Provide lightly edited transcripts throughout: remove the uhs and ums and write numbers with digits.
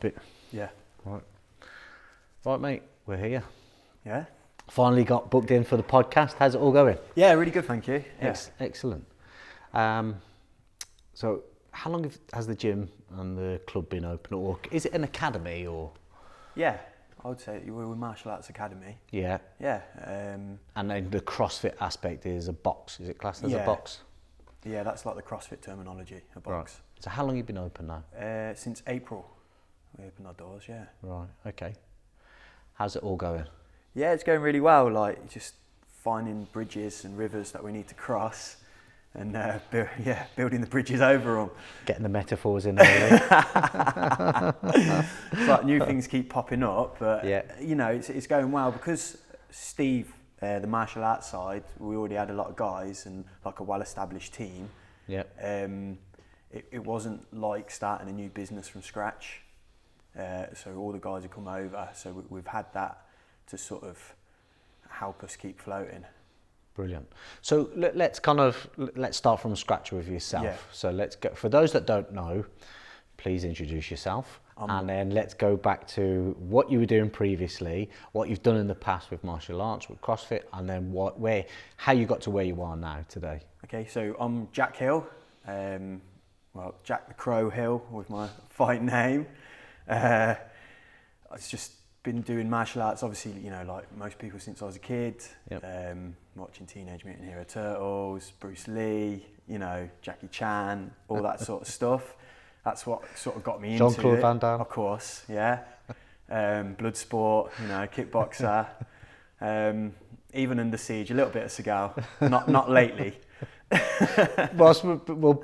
bit. Yeah. Right, mate, we're here. Yeah. Finally got booked in for the podcast. How's it all going? Yeah, really good, thank you. Yeah. Excellent. So how long has the gym and the club been open, or is it an academy, or? Yeah, I would say we're with Martial Arts Academy. Yeah. Yeah. And then the CrossFit aspect is a box. Is it classed as a box? Yeah, that's like the CrossFit terminology, a box. Right. So how long have you been open now? Since April, we opened our doors, yeah. Right, okay. How's it all going? Yeah, it's going really well, like just finding bridges and rivers that we need to cross and building the bridges over them. Getting the metaphors in there. It's like new things keep popping up, but you know, it's going well because Steve, the martial arts side, we already had a lot of guys and like a well-established team. Yeah. It wasn't like starting a new business from scratch. So all the guys have come over, so we've had that to sort of help us keep floating. Brilliant. So let's start from scratch with yourself. Yeah. So let's go, for those that don't know, please introduce yourself, and then let's go back to what you were doing previously, what you've done in the past with martial arts, with CrossFit, and then how you got to where you are now today. Okay, so I'm Jack Hill, Jack the Crow Hill with my fight name. I've just been doing martial arts, obviously, you know, like most people since I was a kid. Yep. Watching Teenage Mutant Hero Turtles, Bruce Lee, you know, Jackie Chan, all that sort of stuff. That's what sort of got me into it. Jean-Claude Van Damme. Of course, yeah. Bloodsport, you know, kickboxer. Even Under Siege, a little bit of Seagal. Not lately. We'll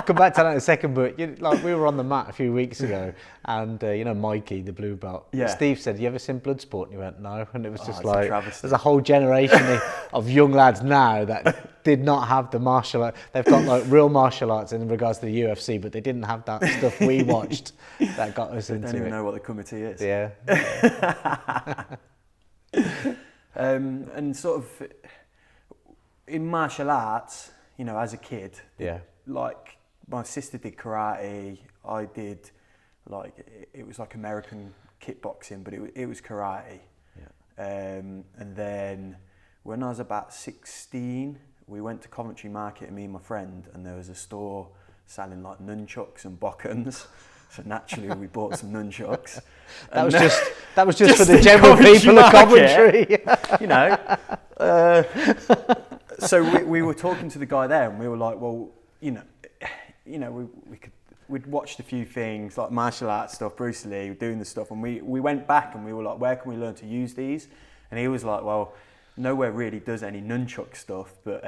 come back to that in a second, but we were on the mat a few weeks ago, and Mikey, the blue belt. Yeah. Steve said, "You ever seen Bloodsport?" And he went, "No," and it was just like there's a whole generation of young lads now that did not have the martial art. They've got like real martial arts in regards to the UFC, but they didn't have that stuff we watched that got us into it. Don't even know what the committee is. Yeah. And sort of in martial arts, you know, as a kid, like my sister did karate, I did it was like American kickboxing, but it was karate. Yeah. And then when I was about 16, we went to Coventry Market, me and my friend, and there was a store selling like nunchucks and bokkens. So naturally, we bought some nunchucks. That was just for the general people of Coventry. You know. So we were talking to the guy there, and we were like, well, we'd watched a few things like martial arts stuff, Bruce Lee, doing the stuff, and we went back and we were like, where can we learn to use these? And he was like, well, nowhere really does any nunchuck stuff, but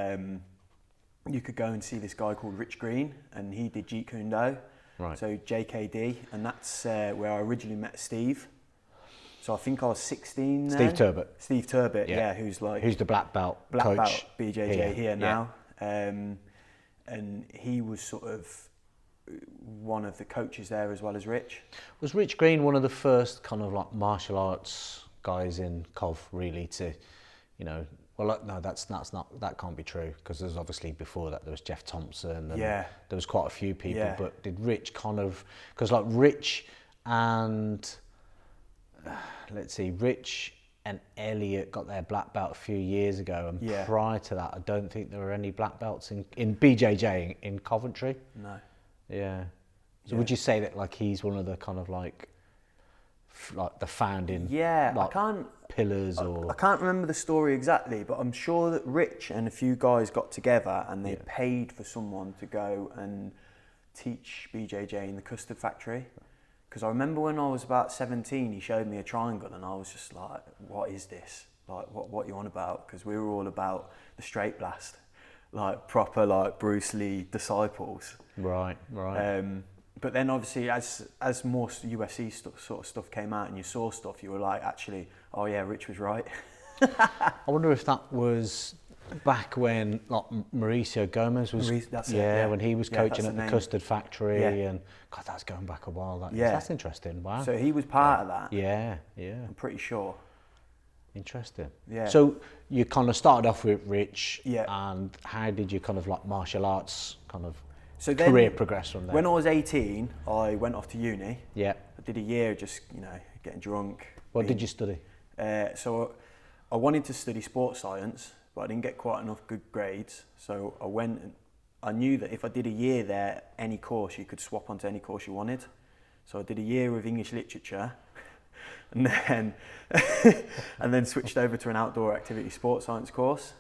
you could go and see this guy called Rich Green, and he did Jeet Kune Do. Right. So JKD, and that's where I originally met Steve. So I think I was 16 then. Steve Turbot, yeah, who's the black belt coach, BJJ here now. And he was sort of one of the coaches there as well as Rich. Was Rich Green one of the first kind of like martial arts guys in Cov really to, no, that can't be true, because there's obviously before that there was Jeff Thompson and there was quite a few people, but did Rich because like Rich and Rich and Elliot got their black belt a few years ago, and prior to that I don't think there were any black belts in BJJ in Coventry. No. Yeah. So would you say that like he's one of the kind of like the founding pillars? I can't remember the story exactly, but I'm sure that Rich and a few guys got together and they paid for someone to go and teach BJJ in the custard factory. Because I remember when I was about 17, he showed me a triangle and I was just like, what is this? Like, what you on about? Because we were all about the straight blast, like proper like Bruce Lee disciples. Right. But then obviously as more UFC sort of stuff came out and you saw stuff, you were like, actually, oh yeah, Rich was right. I wonder if that was back when like Mauricio Gomez was, when he was coaching at the custard factory, and God, that's going back a while. That's interesting. Wow. So he was part of that. Yeah. I'm pretty sure. Interesting. Yeah. So you kind of started off with Rich, and how did you kind of like martial arts kind of So then, career progressed from there? When I was 18, I went off to uni. Yeah. I did a year just, getting drunk. What did you study? So I wanted to study sports science, but I didn't get quite enough good grades. So I went and I knew that if I did a year there, any course, you could swap onto any course you wanted. So I did a year of English literature and then switched over to an outdoor activity sports science course.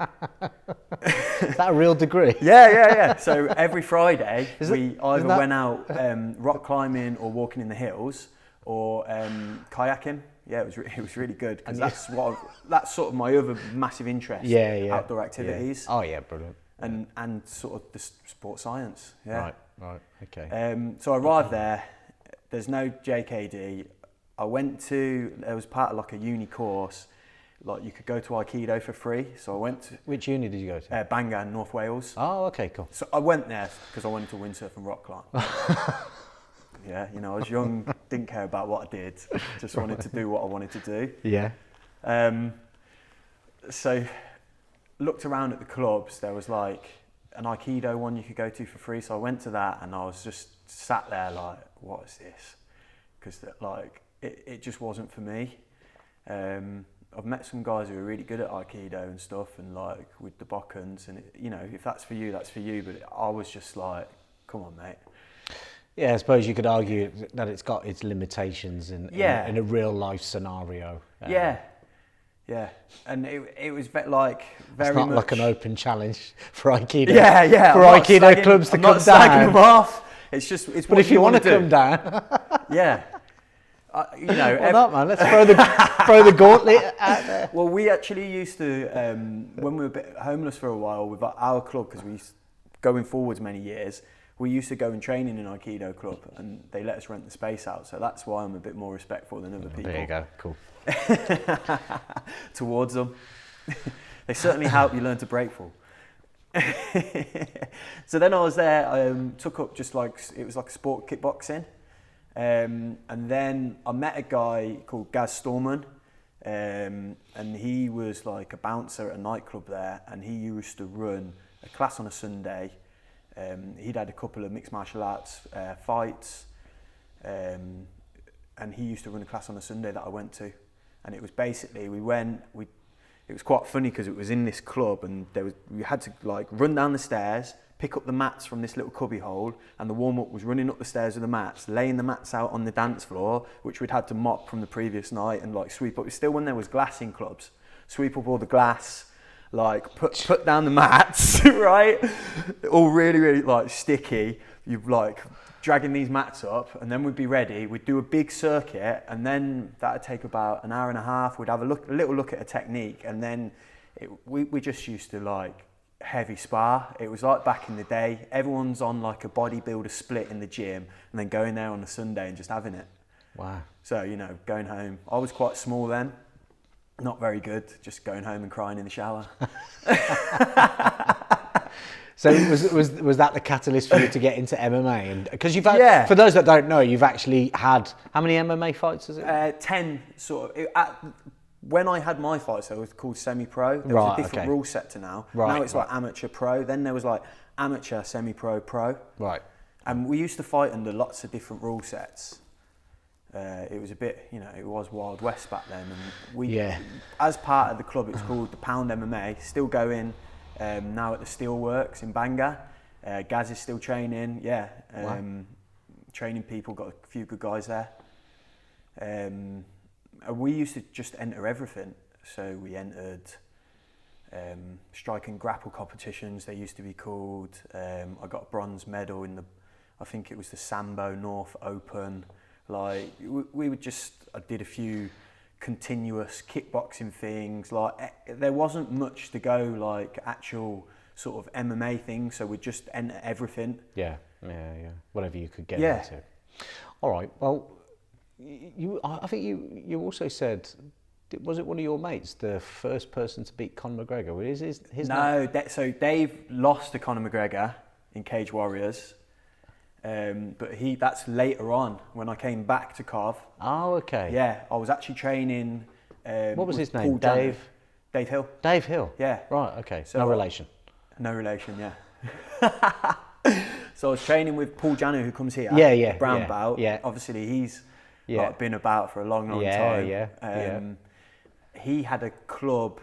Is that a real degree? Yeah. So every Friday we either went out rock climbing or walking in the hills or kayaking. Yeah, it was really good because that's sort of my other massive interest. Yeah. Outdoor activities. Yeah. Oh yeah, brilliant. And sort of the sports science. Yeah. Right. Okay. So I arrived there. There's no JKD. There was part of like a uni course. Like you could go to Aikido for free. So I went to... Which uni did you go to? Bangor, North Wales. Oh, okay, cool. So I went there because I wanted to windsurf and rock climb. Yeah, I was young, didn't care about what I did. Just wanted to do what I wanted to do. Yeah. So looked around at the clubs. There was like an Aikido one you could go to for free. So I went to that and I was just sat there like, what is this? Because like it just wasn't for me. I've met some guys who are really good at Aikido and stuff, and like with the Bokkens, and if that's for you, that's for you. But I was just like, come on, mate. Yeah, I suppose you could argue that it's got its limitations in a real life scenario. Yeah, and it was like very it's not much like an open challenge for Aikido. Yeah. For Aikido clubs to come down. Them off. It's but what if you want to do. come down, yeah. Well, not man. Let's throw the gauntlet out there. Well, we actually used to when we were a bit homeless for a while with our club, because going forwards many years, we used to go and train in an Aikido club, and they let us rent the space out. So that's why I'm a bit more respectful than other people. There you go. Cool. Towards them, they certainly help you learn to break fall. So then I was there. I took up it was like a sport kickboxing. And then I met a guy called Gaz Storman, and he was like a bouncer at a nightclub there, and he used to run a class on a Sunday. He'd had a couple of mixed martial arts fights, and he used to run a class on a Sunday that I went to, and it was basically it was quite funny because it was in this club, and we had to like run down the stairs, pick up the mats from this little cubby hole, and the warm-up was running up the stairs with the mats, laying the mats out on the dance floor, which we'd had to mop from the previous night and like sweep up. It was still when there was glass in clubs. Sweep up all the glass, like put down the mats, right? All really, really like sticky. You've like dragging these mats up, and then we'd be ready. We'd do a big circuit, and then that'd take about an hour and a half. We'd have a little look at a technique, and then we just used to like heavy spar. It was like back in the day. Everyone's on like a bodybuilder split in the gym, and then going there on a Sunday and just having it. Wow. So going home. I was quite small then, not very good. Just going home and crying in the shower. So was that the catalyst for you to get into MMA? And because you've had, for those that don't know, you've actually had how many MMA fights? Is it 10 sort of. When I had my fights, it was called semi-pro. There was a different rule set to now. Now it's like amateur pro. Then there was like amateur, semi-pro, pro. Right. And we used to fight under lots of different rule sets. It was a bit, it was Wild West back then. And we, as part of the club, it's called the Pound MMA. Still going now at the Steelworks in Bangor. Gaz is still training. Training people. Got a few good guys there. We used to just enter everything. So we entered strike and grapple competitions, they used to be called. I got a bronze medal in I think it was the Sambo North Open. Like we would I did a few continuous kickboxing things. Like there wasn't much to go like actual sort of MMA things, so we'd just enter everything. Yeah. Whatever you could get into. All right, well, I think you also said, was it one of your mates, the first person to beat Conor McGregor? Is his name? So Dave lost to Conor McGregor in Cage Warriors, but that's later on when I came back to Cov. Oh, okay. Yeah, I was actually training. What was his name? Dave Hill. Dave Hill. Yeah. Right. Okay. So no relation. No relation. Yeah. So I was training with Paul Janu, who comes here. Brown belt. Yeah. Obviously, he's like, been about for a long time. He had a club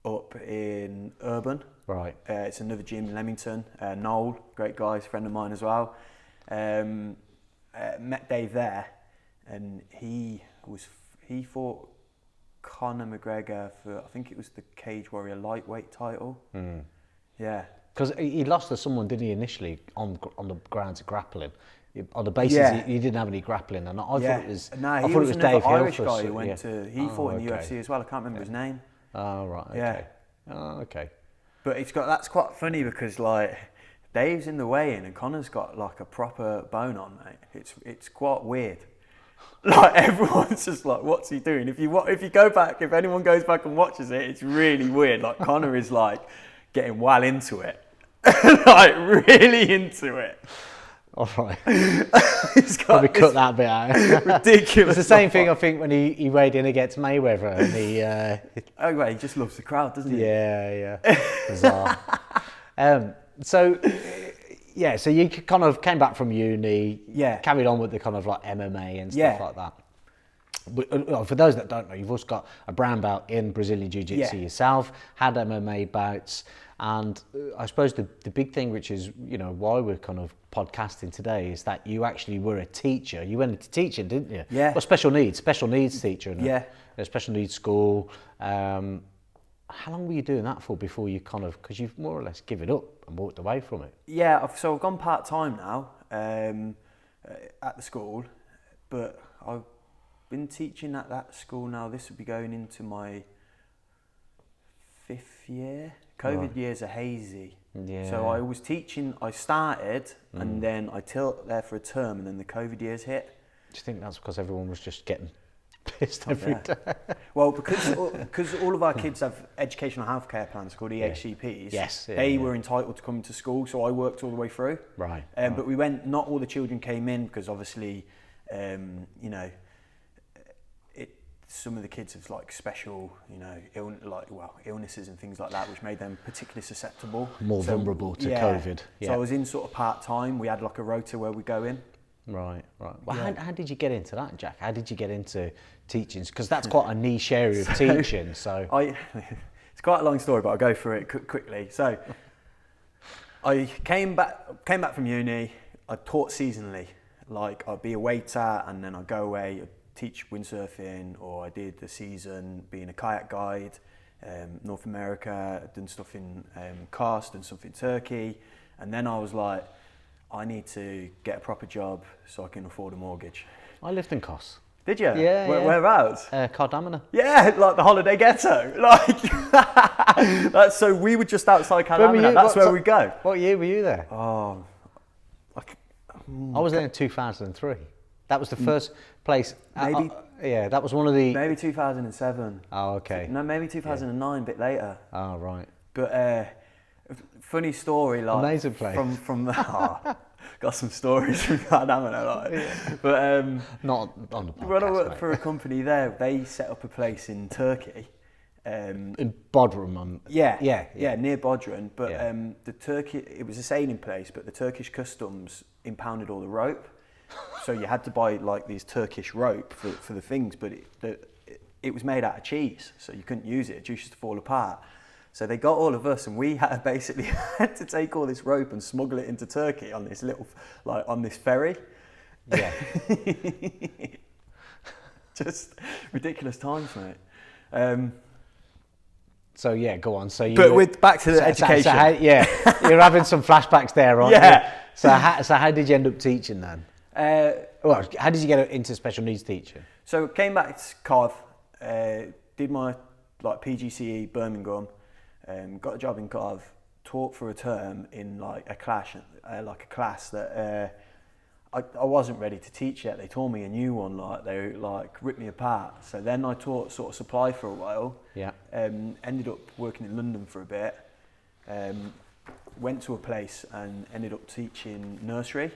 up in Urban. Right. It's another gym in Leamington. Noel, great guy, he's a friend of mine as well. Met Dave there, and he fought Conor McGregor for, I think it was the Cage Warrior lightweight title. Yeah. Because he lost to someone, didn't he, initially on the grounds of grappling? On the basis he didn't have any grappling, and I thought it was. No, he was another Irish guy who went to. He fought in the UFC as well. I can't remember his name. Oh right. Okay. Yeah. Oh okay. But that's quite funny because like Dave's in the weigh-in and Conor's got like a proper bone on, mate. It's quite weird. Like everyone's just like, what's he doing? If anyone goes back and watches it, it's really weird. Like Conor is like getting well into it, like really into it. All right. He's got probably cut that bit out. Ridiculous. It's the same thing I think when he weighed in against Mayweather and he just loves the crowd, doesn't he? Yeah. Bizarre. So you kind of came back from uni, carried on with the kind of like MMA and stuff like that. But, for those that don't know, you've also got a brown belt in Brazilian Jiu-Jitsu yourself, had MMA bouts, and I suppose the big thing, which is, why we're kind of podcasting today, is that you actually were a teacher. You went into teaching, didn't you? Yeah. Well, special needs teacher in a special needs school. How long were you doing that for before you because you've more or less given up and walked away from it? Yeah, so I've gone part-time now at the school, but I've been teaching at that school now. This will be going into my 5th year. COVID years are hazy. Yeah. So I was teaching, I started and then I taught there for a term and then the COVID years hit. Do you think that's because everyone was just getting pissed every day? Well, because all of our kids have educational healthcare plans called EHCPs. Yes. They were entitled to come to school, so I worked all the way through. Right. But not all the children came in because obviously, some of the kids have like special, illnesses and things like that, which made them particularly susceptible. More vulnerable to COVID. Yeah. So I was in sort of part-time. We had like a rota where we go in. Right. Well, how did you get into that, Jack? How did you get into teaching? Because that's quite a niche area of teaching. So it's quite a long story, but I'll go through it quickly. So I came back from uni. I taught seasonally. Like I'd be a waiter and then I'd go away, I'd teach windsurfing, or I did the season being a kayak guide, North America, I'd done stuff in Kars, done stuff in Turkey, and then I was like, I need to get a proper job so I can afford a mortgage. I lived in Kos. Did you? Yeah. Whereabouts? Cardamina. Yeah, like the holiday ghetto. Like, so we were just outside Cardamina. That's where we go. What year were you there? Oh, I was there in 2003. That was the first place. Maybe. That was one of the. Maybe 2007. Oh, okay. No, maybe 2009, a bit later. Oh, right. But funny story, like amazing place. From got some stories from Cardamina, but not on the podcast. When I worked for a company there, they set up a place in Turkey. In Bodrum. Yeah, near Bodrum. But it was a sailing place, but the Turkish customs impounded all the rope. So you had to buy like these Turkish rope for the things, but it was made out of cheese, so you couldn't use it. It used to fall apart. So they got all of us, and we basically had to take all this rope and smuggle it into Turkey on this on this ferry. Yeah. Just ridiculous times, mate. So yeah, go on. So back to the education. You're having some flashbacks there, aren't you? So how did you end up teaching then? How did you get into special needs teaching? So came back to Cardiff, did my PGCE Birmingham, got a job in Cardiff, taught for a term in a class that I wasn't ready to teach yet. They taught me a new one, they ripped me apart. So then I taught sort of supply for a while. Yeah. Ended up working in London for a bit. Went to a place and ended up teaching nursery.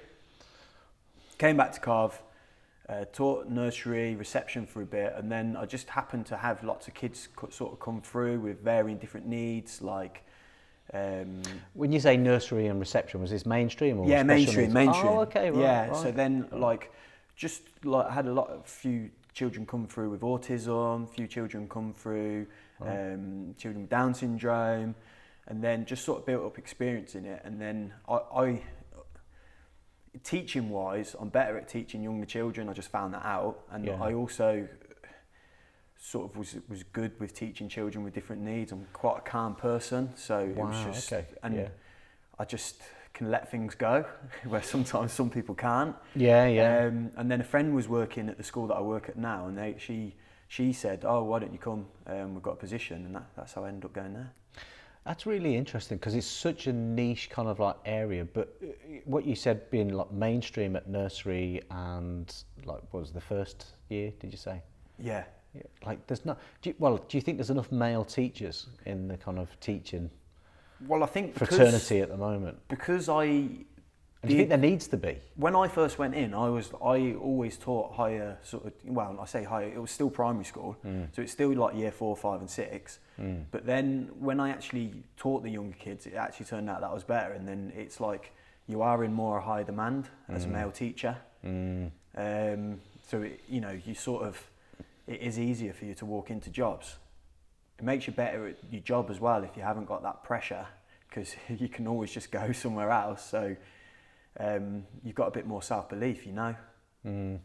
Came back to Cardiff, taught nursery, reception for a bit, and then I just happened to have lots of kids sort of come through with varying different needs, When you say nursery and reception, was this mainstream or yeah, special mainstream. needs? Oh, okay, right. Yeah, right. so then just I had a few children come through with autism, few children come through, children with Down syndrome, and then just sort of built up experience in it. And then I teaching wise, I'm better at teaching younger children. I just found that out, and I also sort of was good with teaching children with different needs. I'm quite a calm person, so it was just, I just can let things go, where sometimes some people can't. And then a friend was working at the school that I work at now, and she said, "Oh, why don't you come? We've got a position," and that's how I ended up going there. That's really interesting because it's such a niche kind of like area. But what you said being like mainstream at nursery and like what was the first year? Did you say? Yeah. Like there's not. Do you think there's enough male teachers in the kind of teaching? Well, I think fraternity at the moment. Because do you think there needs to be? When I first went in, I always taught higher sort of. Well, I say higher. It was still primary school, so it's still like year 4, 5, and 6. But then when I actually taught the younger kids, it actually turned out that was better. And then it's like you are in more high demand as a male teacher. So you sort of. It is easier for you to walk into jobs. It makes you better at your job as well if you haven't got that pressure, because you can always just go somewhere else. So you've got a bit more self-belief, I mean,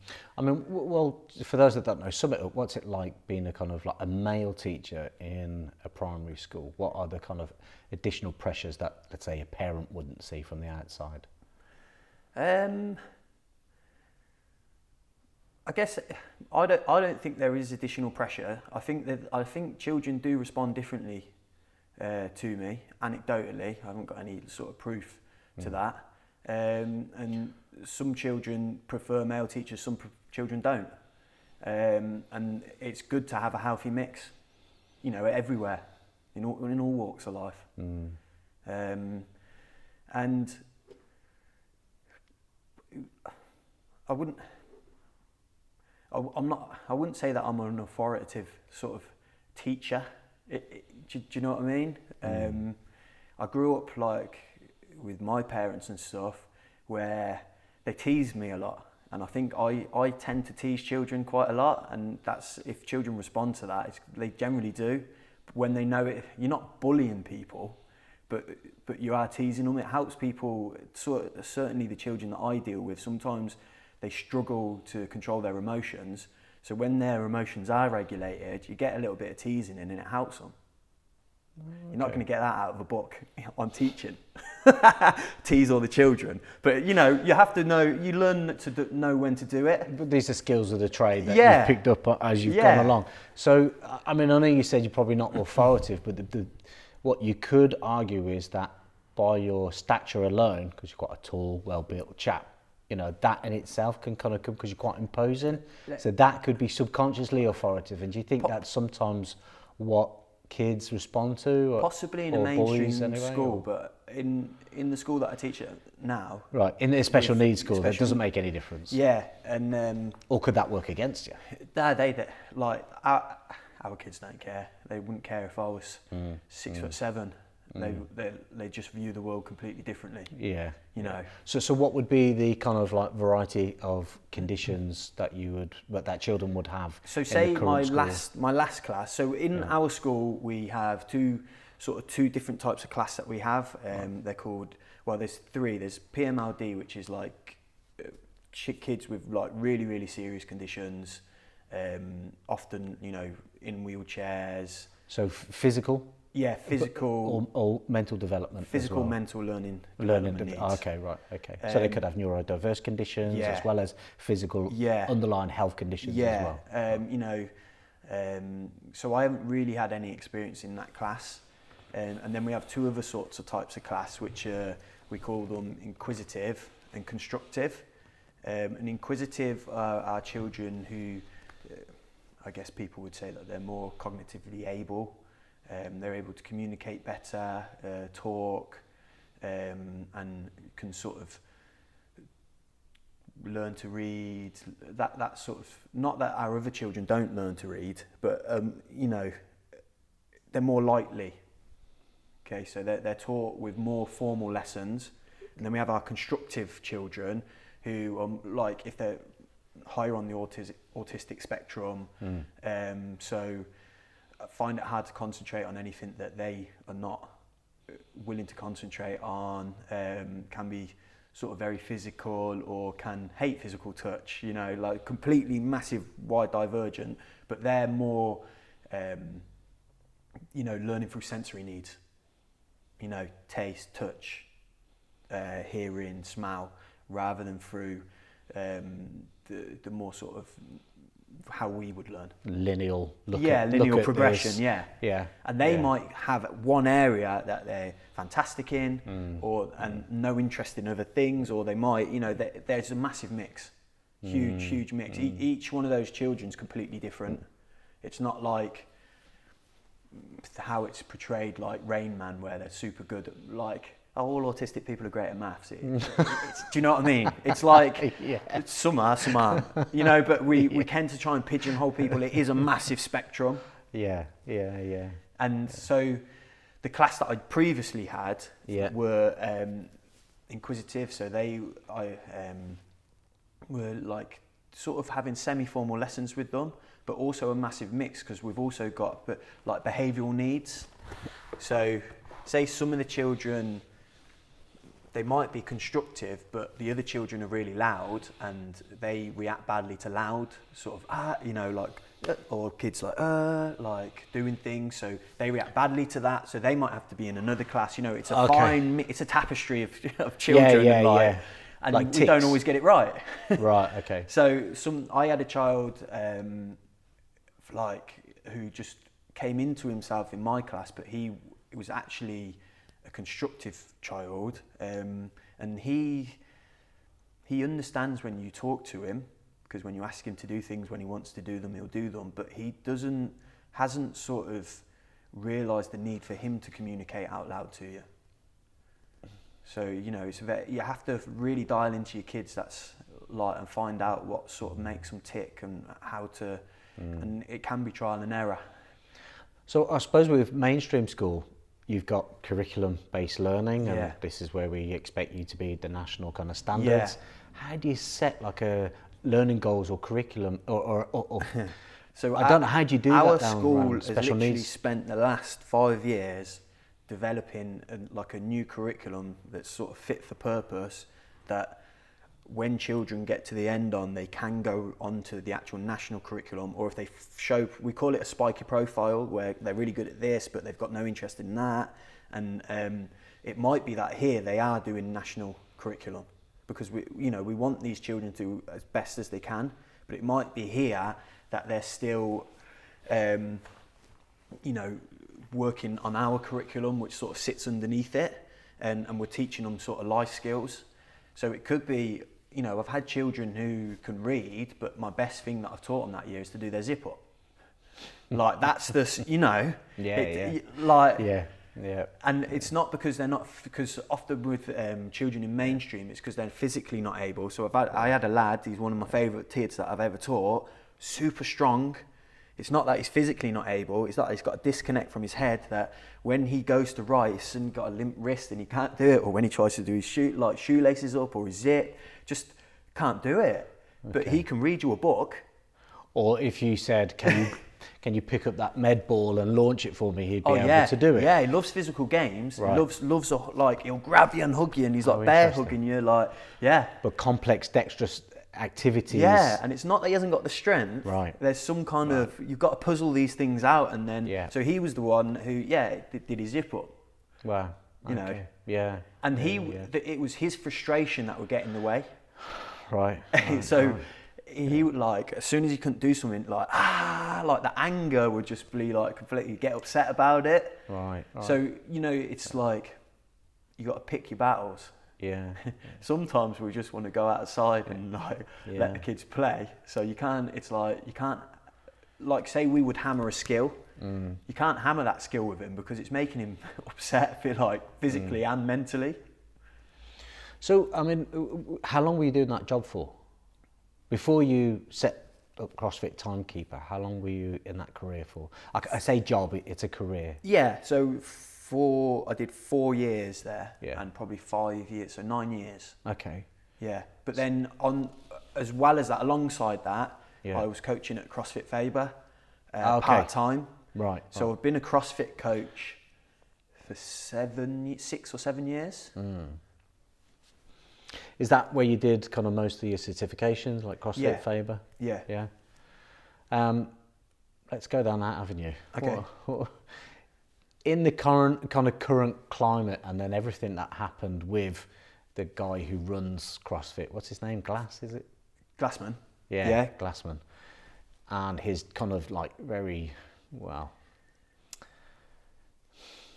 well, for those that don't know, sum it up. What's it like being a kind of like a male teacher in a primary school? What are the kind of additional pressures that, let's say, a parent wouldn't see from the outside? I guess I don't think there is additional pressure. I think children do respond differently to me, anecdotally. I haven't got any sort of proof to that. And some children prefer male teachers, some children don't. And it's good to have a healthy mix, everywhere, in all walks of life. And I wouldn't say that I'm an authoritative sort of teacher. Do you know what I mean? I grew up like with my parents and stuff where they teased me a lot. And I think I tend to tease children quite a lot. And that's, if children respond to that, they generally do. When they know it, you're not bullying people, but you are teasing them. It helps people, certainly the children that I deal with, sometimes they struggle to control their emotions. So when their emotions are regulated, you get a little bit of teasing in and it helps them. You're not going to get that out of a book on teaching. Tease all the children. But, you have to know, you learn to know when to do it. But these are skills of the trade that you've picked up as you've gone along. So, I mean, I know you said you're probably not authoritative, but what you could argue is that by your stature alone, because you've got a tall, well-built chap, that in itself can kind of come because you're quite imposing. So that could be subconsciously authoritative. And do you think that's sometimes what kids respond to? Possibly in a mainstream school, but in the school that I teach at now. Right, in a special needs school, that doesn't make any difference. Yeah, and... or could that work against you? Our kids don't care. They wouldn't care if I was 6'7". They just view the world completely differently. So what would be the kind of like variety of conditions that children would have? So say my last class. So in our school we have two different types of class that we have. They're called, there's 3. There's PMLD, which is like kids with like really, really serious conditions, often in wheelchairs. So physical. Yeah, physical or mental development. Physical, mental learning. Needs. Okay, right. Okay. So they could have neurodiverse conditions as well as physical underlying health conditions as well. So I haven't really had any experience in that class. And then we have 2 other sorts of types of class, which we call them inquisitive and constructive. And inquisitive are children who, I guess people would say that they're more cognitively able. They're able to communicate better, talk, and can sort of learn to read. That sort of, not that our other children don't learn to read, but they're more likely Okay, so they're taught with more formal lessons. And then we have our constructive children who are like, if they're higher on the autistic spectrum, so find it hard to concentrate on anything that they are not willing to concentrate on, can be sort of very physical or can hate physical touch, you know, like completely massive, wide divergent, but they're more, you know, learning through sensory needs, you know, taste, touch, hearing, smell, rather than through the more sort of how we would learn. Lineal progression, this. Yeah. And they might have one area that they're fantastic in, and no interest in other things, or they might, you know, there's a massive mix, huge mix. Each one of those children's completely different. It's not like how it's portrayed, like Rain Man, where they're super good at, like, oh, all autistic people are great at maths. Do you know what I mean? It's like, some are, you know, but we tend to try and pigeonhole people. It is a massive spectrum. Yeah. And so the class that I previously had were inquisitive, so they were like sort of having semi-formal lessons with them, but also a massive mix, because we've also got like behavioural needs. So say some of the children, they might be constructive, but the other children are really loud and they react badly to loud, sort of, you know, like, or kids like doing things. So they react badly to that. So they might have to be in another class. You know, it's a it's a tapestry of children. And like we don't always get it right. Right, okay. So I had a child, like, who just came into himself in my class, but he was actually a constructive child, and he understands when you talk to him, because when you ask him to do things, when he wants to do them, he'll do them, but he hasn't sort of realised the need for him to communicate out loud to you. So, you know, you have to really dial into your kids, that's like, and find out what sort of makes them tick and how to, and it can be trial and error. So I suppose with mainstream school, you've got curriculum-based learning, and this is where we expect you to be the national kind of standards. How do you set like a learning goals or curriculum, or So I don't know, how do you do our that down school has special literally needs? spent the last 5 years developing like a new curriculum that's sort of fit for purpose, that when children get to the end they can go on to the actual national curriculum, or if they show, we call it a spiky profile, where they're really good at this but they've got no interest in that, and it might be that here they are doing national curriculum because we want these children to do as best as they can, but it might be here that they're still working on our curriculum, which sort of sits underneath it, and we're teaching them sort of life skills. So it could be, I've had children who can read, but my best thing that I've taught them that year is to do their zip up. Like, that's the, And it's not because they're not, because often with children in mainstream, it's because they're physically not able. So I had a lad, he's one of my favourite kids that I've ever taught, super strong. It's not that he's physically not able, it's that he's got a disconnect from his head, that when he goes to write, he's suddenly got a limp wrist and he can't do it, or when he tries to do his shoelaces up or his zip, just can't do it. Okay. But he can read you a book. Or if you said, can you pick up that med ball and launch it for me, he'd be able to do it. Yeah, he loves physical games. Right. He loves he'll grab you and hug you, and he's like bear hugging you, But complex, dexterous activities. Yeah, and it's not that he hasn't got the strength. Right. There's some kind of, you've got to puzzle these things out, and then, so he was the one who, did his zip up. Wow. You know. Yeah. And it was his frustration that would get in the way. Right. So he would, like, as soon as he couldn't do something, like the anger would just be like completely get upset about it. Right. So, it's like, you got to pick your battles. Yeah. Sometimes we just want to go outside and let the kids play. So you can't, say we would hammer a skill. You can't hammer that skill with him because it's making him upset, feel like physically and mentally. So, I mean, how long were you doing that job for? Before you set up CrossFit Timekeeper, how long were you in that career for? I say job, it's a career. Yeah, so I did 4 years there, and probably 5 years, so 9 years. Okay. Yeah, but then as well as that, alongside that, I was coaching at CrossFit Faber part time. Right. So I've been a CrossFit coach for 6 or 7 years. Is that where you did kind of most of your certifications, like CrossFit Faber? Yeah. Yeah. Let's go down that avenue. Okay. In the current climate, and then everything that happened with the guy who runs CrossFit, what's his name? Glass, is it? Glassman. Yeah. Glassman. And his kind of like very,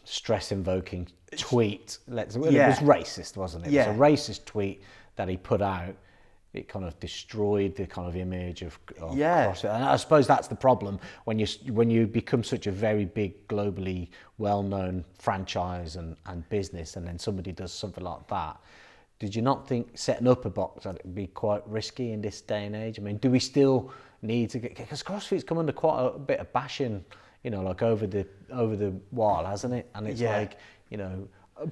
stress-invoking tweet. It was racist, wasn't it? Yeah. It was a racist tweet that he put out. It kind of destroyed the kind of image of CrossFit. And I suppose that's the problem when you become such a very big, globally well-known franchise and business, and then somebody does something like that. Did you not think setting up a box that it would be quite risky in this day and age? I mean, do we still need to get, because CrossFit's come under quite a bit of bashing, like over the while, hasn't it? And it's like,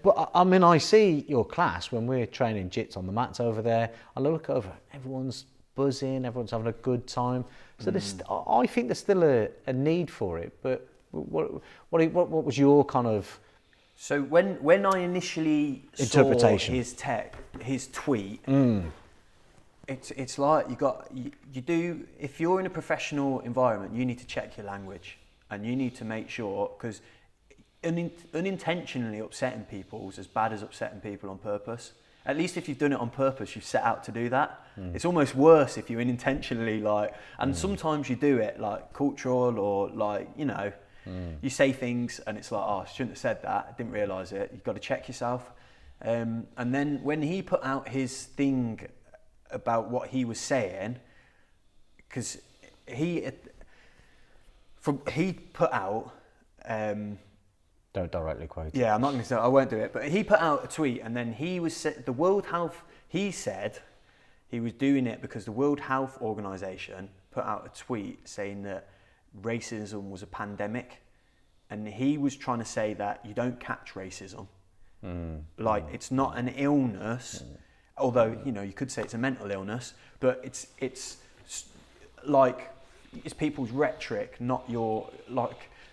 but I mean, I see your class when we're training jits on the mats over there. I look over, everyone's buzzing, everyone's having a good time. So I think there's still a need for it. But what was your kind of? So when I initially interpretation saw his tweet, it's like you do, if you're in a professional environment, you need to check your language, and you need to make sure, because unintentionally upsetting people is as bad as upsetting people on purpose. At least if you've done it on purpose, you've set out to do that. It's almost worse if you unintentionally and sometimes you do it like cultural or you say things and it's like, oh, I shouldn't have said that, I didn't realise it. You've got to check yourself. And then when he put out his thing about what he was saying, because he put out, don't directly quote. Yeah, I'm not going to say, I won't do it. But he put out a tweet, and then the World Health, he said he was doing it because the World Health Organization put out a tweet saying that racism was a pandemic, and he was trying to say that you don't catch racism. It's not an illness, although you could say it's a mental illness, but it's people's rhetoric, not your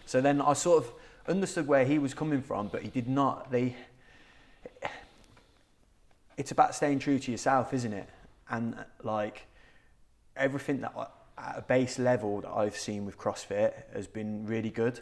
So then I sort of understood where he was coming from, but he did not. It's about staying true to yourself, isn't it? And everything that at a base level that I've seen with CrossFit has been really good.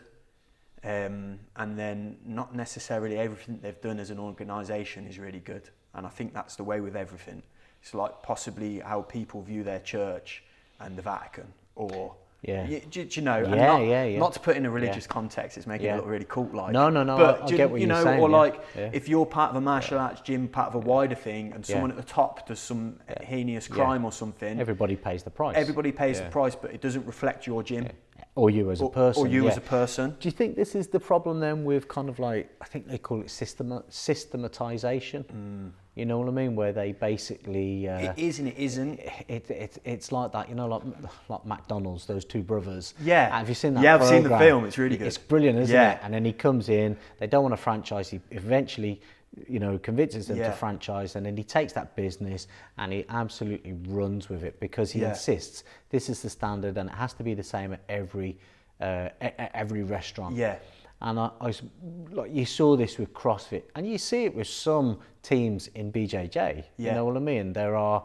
And then not necessarily everything they've done as an organisation is really good. And I think that's the way with everything. It's like possibly how people view their church and the Vatican, or not to put in a religious context, it's making it look really cult-like. No, but I get what you're saying. Or if you're part of a martial arts gym, part of a wider thing, and someone at the top does some heinous crime or something, everybody pays the price. Everybody pays the price, but it doesn't reflect your gym. Or you as a person. Or you as a person. Do you think this is the problem then with kind of I think they call it systematization? You know what I mean? Where they basically... it is and it isn't. It's like that, like McDonald's, those two brothers. Yeah. Have you seen that Yeah, program? I've seen the film. It's really good. It's brilliant, isn't it? And then he comes in, they don't want to franchise, he eventually... convinces them to franchise, and then he takes that business and he absolutely runs with it because he insists this is the standard and it has to be the same at every restaurant. Yeah. And you saw this with CrossFit, and you see it with some teams in BJJ. You know what I mean? There are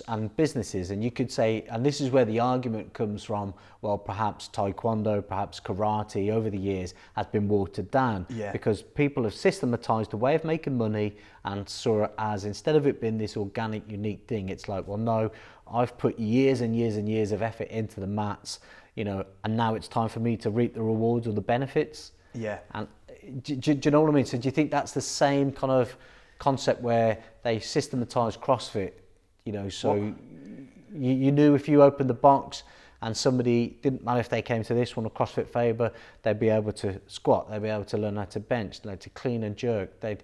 and businesses, and you could say, and this is where the argument comes from, well, perhaps Taekwondo, perhaps karate over the years has been watered down because people have systematized a way of making money and saw it as, instead of it being this organic, unique thing, it's like, well, no, I've put years and years and years of effort into the mats, and now it's time for me to reap the rewards or the benefits. Yeah. And do you know what I mean? So do you think that's the same kind of concept where they systematize CrossFit? So you knew if you opened the box and somebody, didn't matter if they came to this one or CrossFit Faber, they'd be able to squat, they'd be able to learn how to bench, they'd to clean and jerk, they'd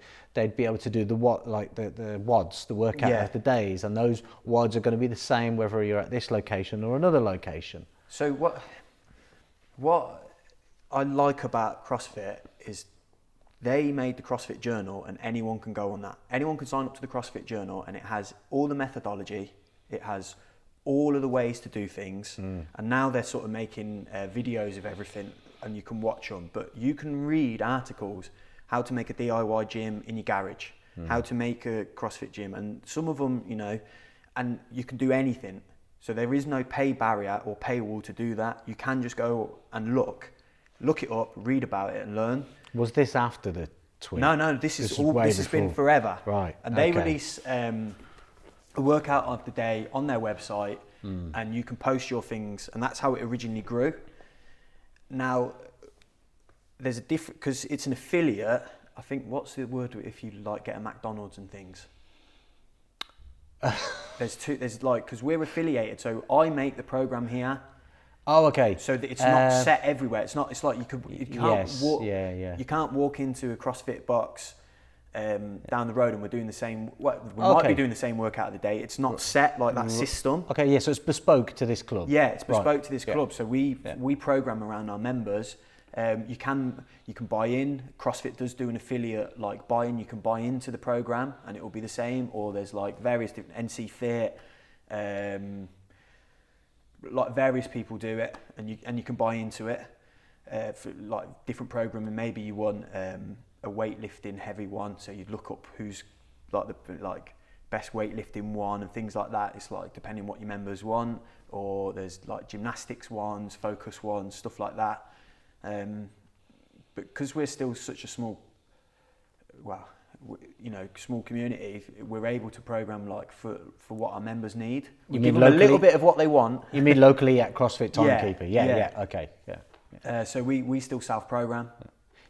be able to do the WODs, the workout of the days, and those WODs are going to be the same whether you're at this location or another location. So what I like about CrossFit is they made the CrossFit Journal, and anyone can go on that. Anyone can sign up to the CrossFit Journal, and it has all the methodology, it has all of the ways to do things, and now they're sort of making videos of everything, and you can watch them. But you can read articles, how to make a DIY gym in your garage, how to make a CrossFit gym, and some of them, you know, and you can do anything. So there is no pay barrier or paywall to do that. You can just go and look it up, read about it, and learn. Was this after the tweet? No, this has been forever. Right. And they release a workout of the day on their website, and you can post your things, and that's how it originally grew. Now, there's a different, because it's an affiliate. I think, what's the word if you like get a McDonald's and things? There's like, because we're affiliated, so I make the program here. Oh, okay. So that it's not set everywhere. It's like you can't walk. You can't walk into a CrossFit box down the road and we're doing the same. Might be doing the same workout of the day. It's not set like that system. Okay, yeah. So it's bespoke to this club. Yeah, it's bespoke to this club. So we program around our members. You can buy in. CrossFit does do an affiliate like buy-in. You can buy into the program and it will be the same. Or there's like various different NC Fit. Like various people do it, and you can buy into it for like different programming. Maybe you want a weightlifting heavy one, so you'd look up who's like the best weightlifting one and things like that. It's like depending what your members want, or there's like gymnastics ones, focus ones, stuff like that. But because we're still such a small, small community, we're able to program like for what our members need. We give them a little bit of what they want. You mean locally at CrossFit Timekeeper? Yeah. Okay. Yeah. So we still self-program.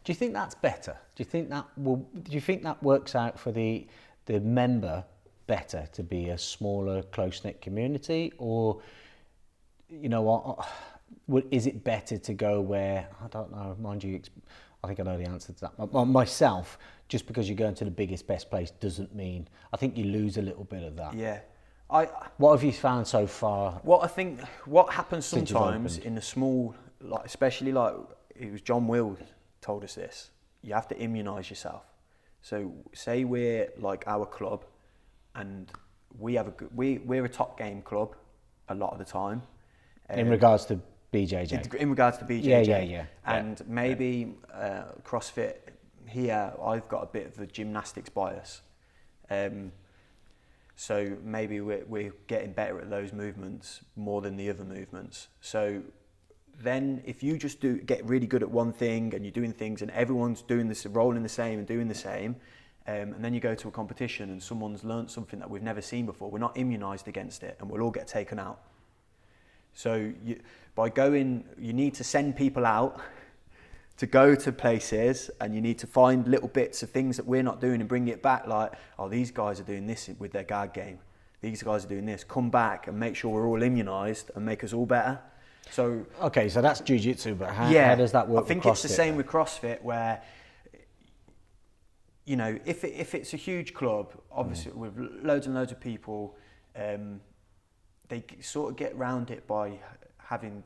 Do you think that's better? Do you think that works out for the member better to be a smaller, close-knit community, or is it better to go where, I don't know, mind you, I think I know the answer to that. Myself, just because you're going to the biggest, best place doesn't mean, I think you lose a little bit of that. Yeah. What have you found so far? What happens sometimes in a small, like especially like it was John Will told us this. You have to immunise yourself. So say we're like our club, and we're a top game club a lot of the time. In regards to BJJ. In regards to BJJ. Yeah. And maybe CrossFit here, I've got a bit of a gymnastics bias. So maybe we're getting better at those movements more than the other movements. So then if you just get really good at one thing and you're doing things and everyone's doing this, rolling the same and doing the same, and then you go to a competition and someone's learnt something that we've never seen before, we're not immunised against it and we'll all get taken out. So by going, you need to send people out to go to places, and you need to find little bits of things that we're not doing and bring it back, like, oh, these guys are doing this with their guard game. These guys are doing this. Come back and make sure we're all immunised and make us all better. So okay, so that's jiu-jitsu, but how does that work? I think it's the same with CrossFit, where if it's a huge club, obviously with loads and loads of people, they sort of get around it by having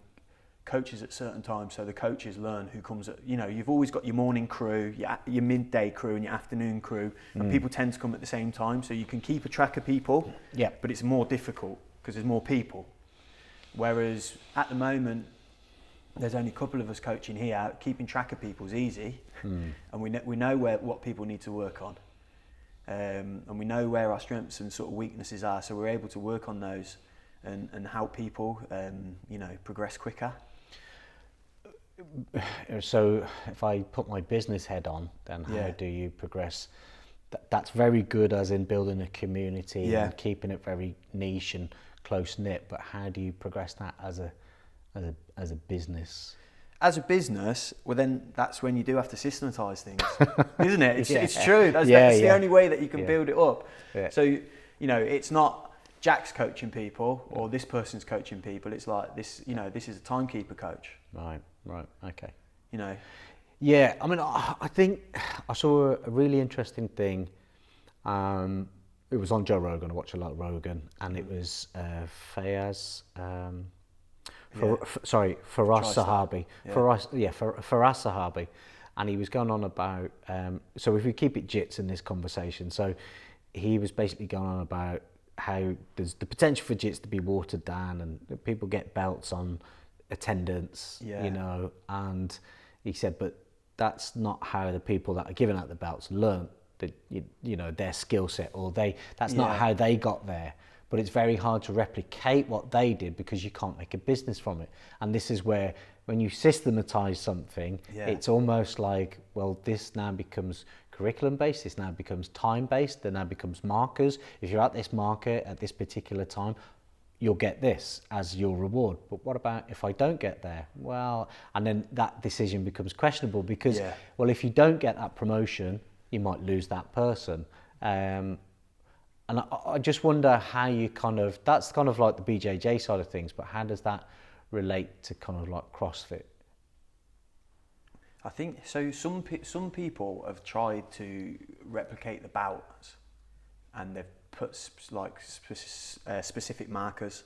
coaches at certain times, so the coaches learn who comes at, you've always got your morning crew, your midday crew and your afternoon crew, and people tend to come at the same time, so you can keep a track of people, but it's more difficult because there's more people. Whereas at the moment, there's only a couple of us coaching here, keeping track of people's easy, and we know what people need to work on, and we know where our strengths and sort of weaknesses are, so we're able to work on those and help people, progress quicker. So if I put my business head on, then how do you progress? That's very good, as in building a community and keeping it very niche and close knit. But how do you progress that as a business? As a business, well, then that's when you do have to systematise things, isn't it? It's true. That's the only way that you can build it up. Yeah. So it's not Jack's coaching people or this person's coaching people. It's like this. This is a timekeeper coach. Right, okay. Yeah, I mean, I think I saw a really interesting thing. It was on Joe Rogan. I watch a lot of Rogan, and it was Faraz Sahabi. Faraz Sahabi. and he was going on about, so if we keep it jits in this conversation, so he was basically going on about how there's the potential for jits to be watered down, and people get belts on attendance, you know, and he said, but that's not how the people that are giving out the belts learn that, you know, their skill set, or that's not how they got there. But it's very hard to replicate what they did because you can't make a business from it. And this is where, when you systematize something, it's almost like, well, this now becomes curriculum based, this now becomes time based, then now becomes markers. If you're at this marker at this particular time, you'll get this as your reward. But what about if I don't get there? Well, and then that decision becomes questionable because, well, if you don't get that promotion, you might lose that person. And I just wonder how you that's kind of like the BJJ side of things, but how does that relate to kind of like CrossFit? I think so. Some people have tried to replicate the bouts, and they've put specific markers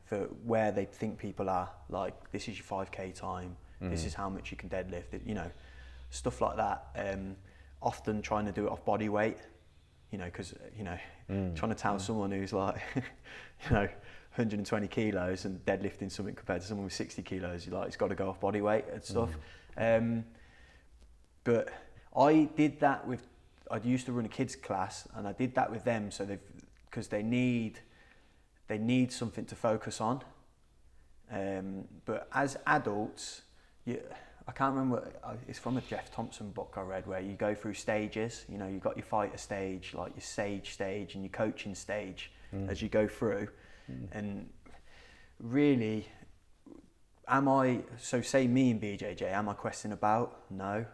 for where they think people are. Like, this is your 5K time. This is how much you can deadlift. You know, stuff like that. Often trying to do it off body weight. You know, because, you know, trying to tell someone who's like, you know, 120 kilos and deadlifting something compared to someone with 60 kilos, you're like, it's got to go off body weight and stuff. But I did that I used to run a kids class, and I did that with them, because they need something to focus on. But as adults, I can't remember, it's from a Jeff Thompson book I read, where you go through stages. You know, you've got your fighter stage, like your sage stage, and your coaching stage as you go through. And really, say me in BJJ, am I questing about? No.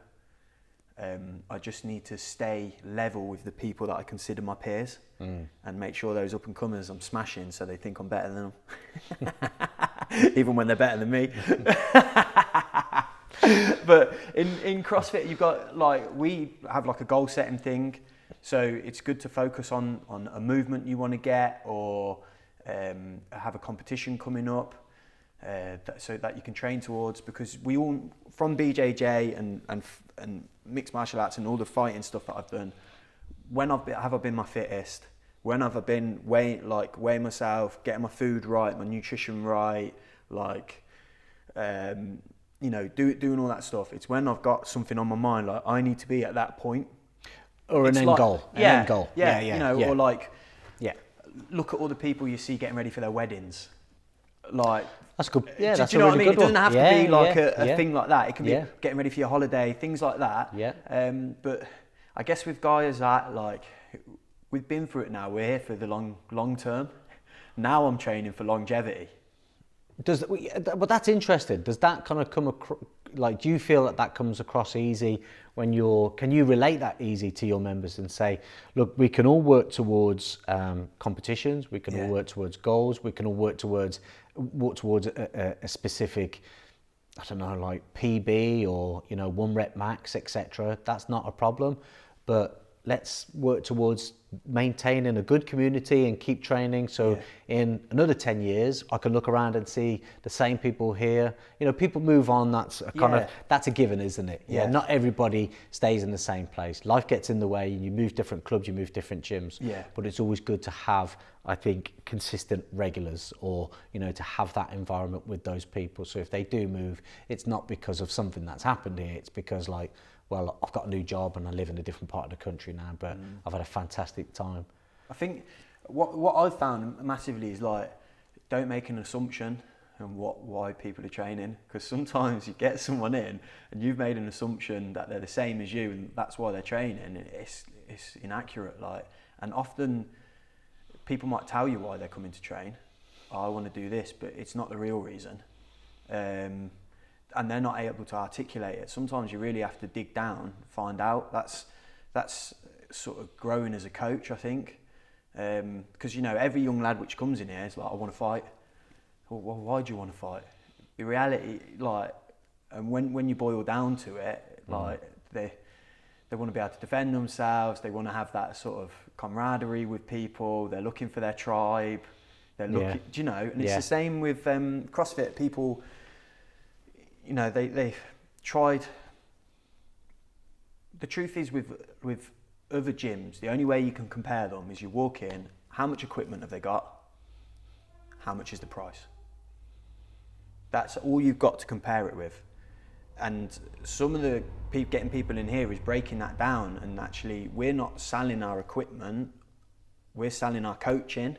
I just need to stay level with the people that I consider my peers and make sure those up and comers I'm smashing so they think I'm better than them. Even when they're better than me. But in CrossFit, you've got, like, we have like a goal setting thing. So it's good to focus on a movement you want to get, or have a competition coming up, so that you can train towards, because we all, from BJJ and mixed martial arts and all the fighting stuff that I've done, when have I been my fittest? When have I been weighing myself, getting my food right, my nutrition right, like, you know, doing all that stuff. It's when I've got something on my mind, like I need to be at that point. Or an end goal. Yeah, end goal. Yeah, you know, or like, yeah. Look at all the people you see getting ready for their weddings. Like, that's good. Yeah, do that's you know a really what I mean? It good doesn't have to be like a yeah. thing like that. It can be getting ready for your holiday, things like that. Yeah. But I guess with guys that, like, we've been through it now. We're here for the long term. Now I'm training for longevity. But that's interesting. Does that kind of come across, like, do you feel that comes across easy when can you relate that easy to your members and say, look, we can all work towards competitions, we can all work towards goals, we can all work towards a specific, I don't know, like PB or, you know, 1 rep max, etc. That's not a problem, but let's work towards maintaining a good community and keep training. So in another 10 years, I can look around and see the same people here. You know, people move on. That's a given, isn't it? Yeah. Not everybody stays in the same place. Life gets in the way. You move different clubs, you move different gyms. Yeah. But it's always good to have, I think, consistent regulars, or, you know, to have that environment with those people. So if they do move, it's not because of something that's happened here. It's because, like, well, I've got a new job and I live in a different part of the country now, but I've had a fantastic time. I think what I've found massively is, like, don't make an assumption on why people are training, because sometimes you get someone in and you've made an assumption that they're the same as you and that's why they're training. It's inaccurate, like, and often people might tell you why they're coming to train. Oh, I want to do this, but it's not the real reason. And they're not able to articulate it. Sometimes you really have to dig down, find out. That's sort of growing as a coach, I think. Because, you know, every young lad which comes in here is like, I want to fight. Well, why do you want to fight? The reality, like, and when you boil down to it, like, they want to be able to defend themselves. They want to have that sort of camaraderie with people. They're looking for their tribe. They're looking, do you know? And it's the same with CrossFit. People, you know, they've tried the truth is with other gyms, the only way you can compare them is you walk in, how much equipment have they got? How much is the price? That's all you've got to compare it with. And some of the getting people in here is breaking that down, and actually we're not selling our equipment, we're selling our coaching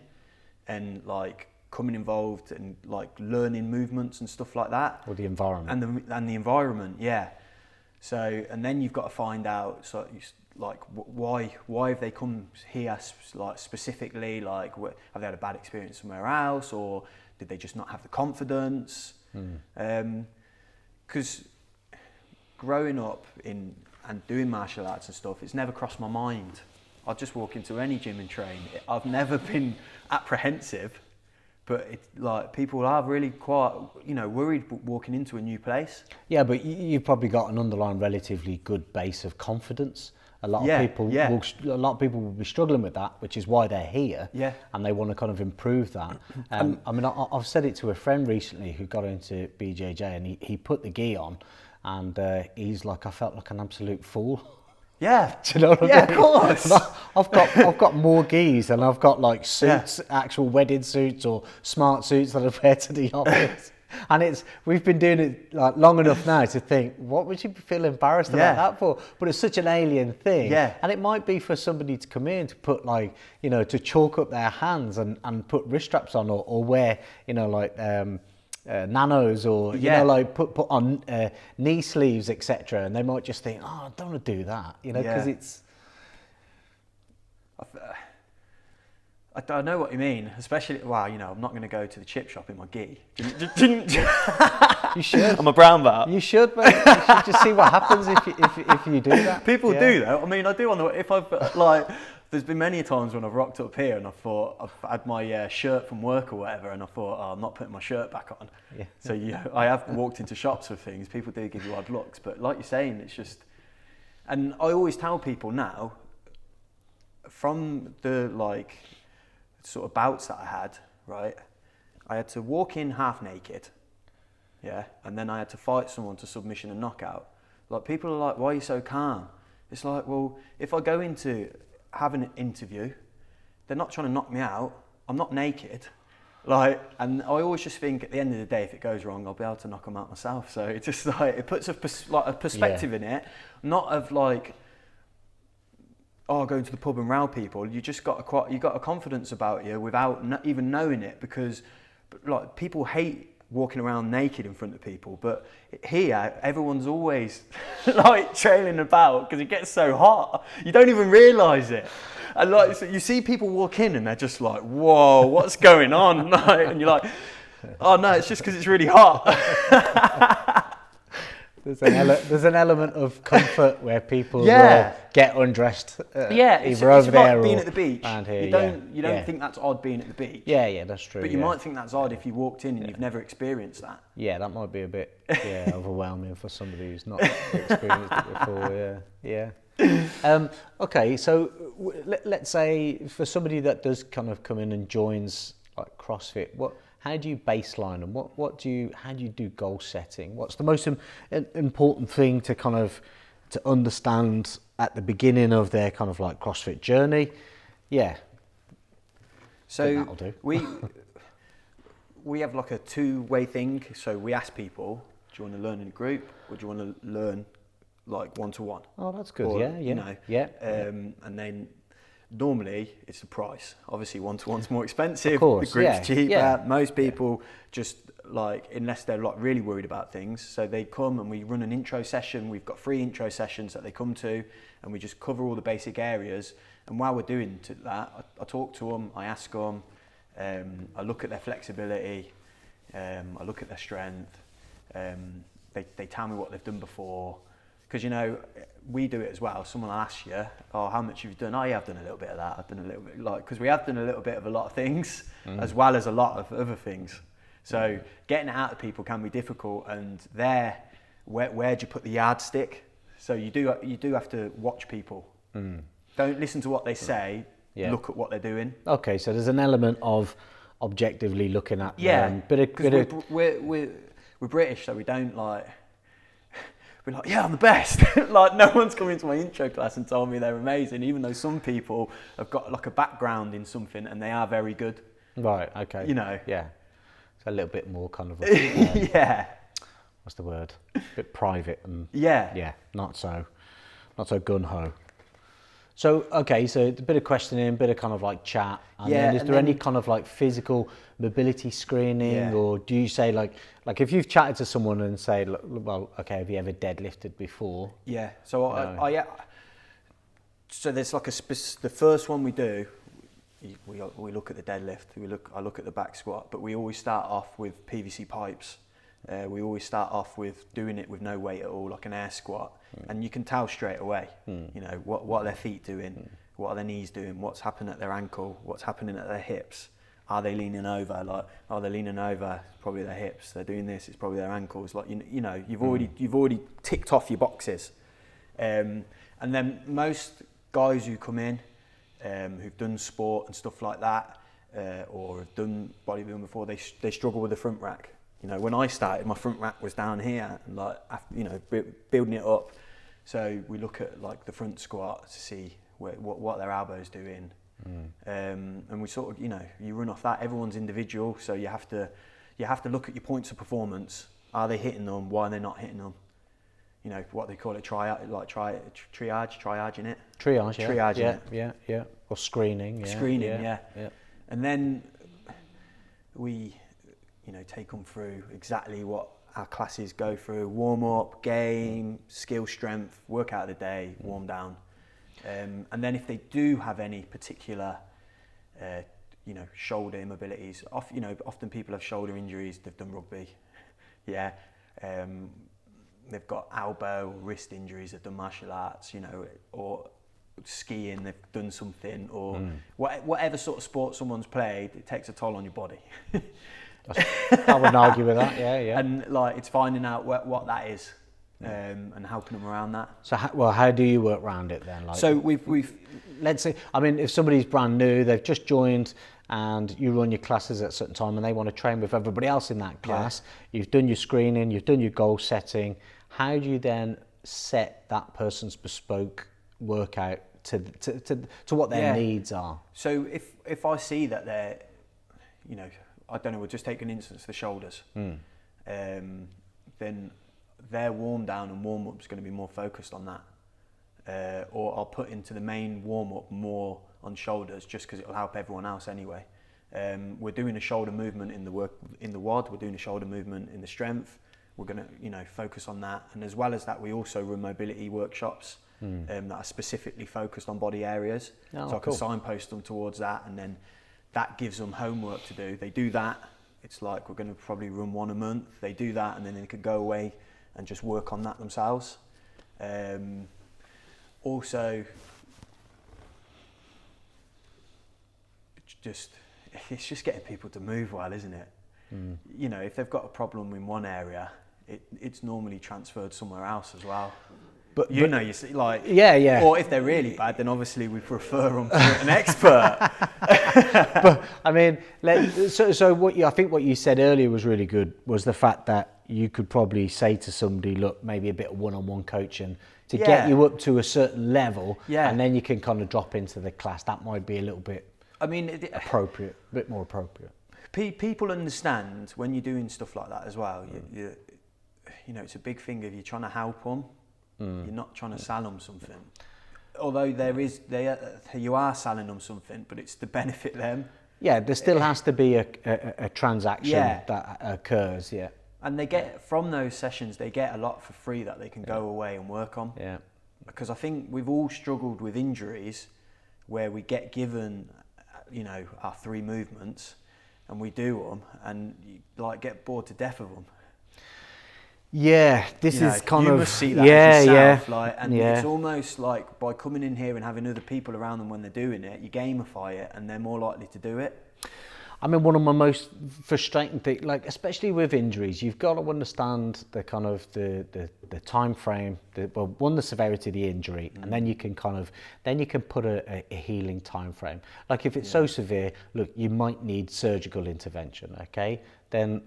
and like coming involved and like learning movements and stuff like that. Or the environment. And the environment, yeah. So, and then you've got to find out, so like why have they come here like specifically, like have they had a bad experience somewhere else, or did they just not have the confidence? Because growing up in and doing martial arts and stuff, it's never crossed my mind. I'll just walk into any gym and train. I've never been apprehensive, but it's like people are really quite, worried walking into a new place. Yeah, but you've probably got an underlying relatively good base of confidence. A lot of people will be struggling with that, which is why they're here. Yeah. And they want to kind of improve that. I mean, I've said it to a friend recently who got into BJJ, and he put the gi on, and he's like, I felt like an absolute fool. Yeah. Do you know what I mean? Yeah, of course. I've got more gis, and I've got like suits, actual wedding suits or smart suits that I wear to the office. And we've been doing it like long enough now to think, what would you feel embarrassed about that for? But it's such an alien thing. Yeah. And it might be for somebody to come in to put like, to chalk up their hands and put wrist straps on, or wear, nanos, or like put on knee sleeves, etc. And they might just think, oh, I don't want to do that, because it's. I know what you mean, especially, I'm not going to go to the chip shop in my gi. You should. I'm a brown belt. You should, mate. You should just see what happens if you do that. People do, though. I mean, I do if I've, there's been many times when I've rocked up here and I thought, I've had my shirt from work or whatever, and I thought, I'm not putting my shirt back on. Yeah. So I have walked into shops with things. People do give you odd looks, but like you're saying, it's just, and I always tell people now, from the sort of bouts that I had, right? I had to walk in half naked, and then I had to fight someone to submission and knockout. Like, people are like, why are you so calm? It's like, well, if I go into have an interview, they're not trying to knock me out. I'm not naked. And I always just think at the end of the day, if it goes wrong, I'll be able to knock them out myself. So it's just it puts a perspective in it, not of going to the pub and row people. You just got a confidence about you without even knowing it, because people hate walking around naked in front of people, but here everyone's always trailing about because it gets so hot. You don't even realise it. And so you see people walk in and they're just like, whoa, what's going on? And you're like, oh no, it's just because it's really hot. There's an element of comfort where people will get undressed either over there or being at the beach. Here. You don't think that's odd being at the beach. Yeah, that's true. But you might think that's odd if you walked in and you've never experienced that. Yeah, that might be a bit overwhelming for somebody who's not experienced it before. Yeah. Okay, so let's say for somebody that does kind of come in and joins like CrossFit, how do you baseline them? How do you do goal setting? What's the most important thing to kind of to understand at the beginning of their kind of like CrossFit journey? Yeah. So that'll do. we have like a two-way thing. So we ask people, do you want to learn in a group, or do you want to learn like one-to-one? Oh, that's good. Or, And then normally it's the price. Obviously one-to-one's more expensive. Of course, the group's cheaper. Most people just unless they're really worried about things, so they come and we run an intro session. We've got 3 intro sessions that they come to, and we just cover all the basic areas. And while we're doing that, I talk to them, I ask them, I look at their flexibility, I look at their strength. They tell me what they've done before. Because, we do it as well. Someone will ask you, how much have you done? Oh, yeah, I've done a little bit of that. I've done a little bit, because we have done a little bit of a lot of things, as well as a lot of other things. So getting it out of people can be difficult. And where do you put the yardstick? So you do have to watch people. Don't listen to what they say. Look at what they're doing. Okay, so there's an element of objectively looking at them. We're British, so we don't be like, yeah, I'm the best. Like, no one's come into my intro class and told me they're amazing, even though some people have got like a background in something and they are very good. Right, okay. You know? Yeah. It's a little bit more kind of, yeah. What's the word? A bit private and yeah, not so gun-ho. So, okay, so a bit of questioning, a bit of kind of like chat. And then is there any kind of like physical mobility screening, or do you say like if you've chatted to someone and say, well, okay, have you ever deadlifted before? Yeah, so so there's like the first one we do, we look at the deadlift, I look at the back squat, but we always start off with PVC pipes. We always start off with doing it with no weight at all, like an air squat, and you can tell straight away, you know, what are their feet doing, what are their knees doing, what's happening at their ankle, what's happening at their hips. Are they leaning over? Like, are they leaning over? It's probably their hips. They're doing this. It's probably their ankles. Like, you know, you've already ticked off your boxes. And then most guys who come in, who've done sport and stuff like that, or have done bodybuilding before, they struggle with the front rack. You know, when I started, my front rack was down here, and like, you know, building it up. So we look at like the front squat to see what their elbow's doing. And we sort of, you know, you run off that. Everyone's individual, so you have to look at your points of performance. Are they hitting them? Why are they not hitting them? You know, what they call it, triage in it. Triage, yeah. Or screening, yeah. And then we, you know, take them through exactly what our classes go through: warm up, game, skill, strength, workout of the day, warm down. And then if they do have any particular, you know, shoulder immobilities, often people have shoulder injuries. They've done rugby, they've got elbow, wrist injuries. They've done martial arts, you know, or skiing. They've done something, or whatever sort of sport someone's played. It takes a toll on your body. I wouldn't argue with that. Yeah. And like, it's finding out what that is. And helping them around that. So, how do you work around it then? Like, so we've let's say, I mean, if somebody's brand new, they've just joined, and you run your classes at a certain time, and they want to train with everybody else in that class. You've done your screening, you've done your goal setting. How do you then set that person's bespoke workout to what their needs are? So if I see that they're, you know, I don't know, we'll just take an instance, the shoulders. Then their warm down and warm up is going to be more focused on that, or I'll put into the main warm up more on shoulders, just because it'll help everyone else anyway. We're doing a shoulder movement in the WOD. We're doing a shoulder movement in the strength. We're going to, you know, focus on that, and as well as that, we also run mobility workshops that are specifically focused on body areas. So I can signpost them towards that, and then that gives them homework to do. They do that. It's like, we're going to probably run one a month. They do that, and then they could go away and just work on that themselves. Also, it's just getting people to move well, isn't it? You know, if they've got a problem in one area, it's normally transferred somewhere else as well. But you know, you see, like, or if they're really bad, then obviously we refer them to an expert. But I mean, so I think what you said earlier was really good, was the fact that you could probably say to somebody, look, maybe a bit of one-on-one coaching to get you up to a certain level, and then you can kind of drop into the class. That might be a little bit, appropriate, a bit more appropriate. People understand when you're doing stuff like that as well. You know, it's a big thing if you're trying to help them. You're not trying to sell them something. Although you are selling them something, but it's to benefit them. Yeah, there still has to be a transaction that occurs. Yeah. And they get, from those sessions, they get a lot for free that they can go away and work on. Yeah. Because I think we've all struggled with injuries where we get given, you know, our 3 movements and we do them and you, like, get bored to death of them. Yeah, this is kind of... You must see that yourself. Like, and it's almost like by coming in here and having other people around them when they're doing it, you gamify it and they're more likely to do it. I mean, one of my most frustrating things, like especially with injuries, you've got to understand the kind of the time frame, the severity of the injury, and then you can put a healing time frame. Like if it's so severe, look, you might need surgical intervention. Okay, then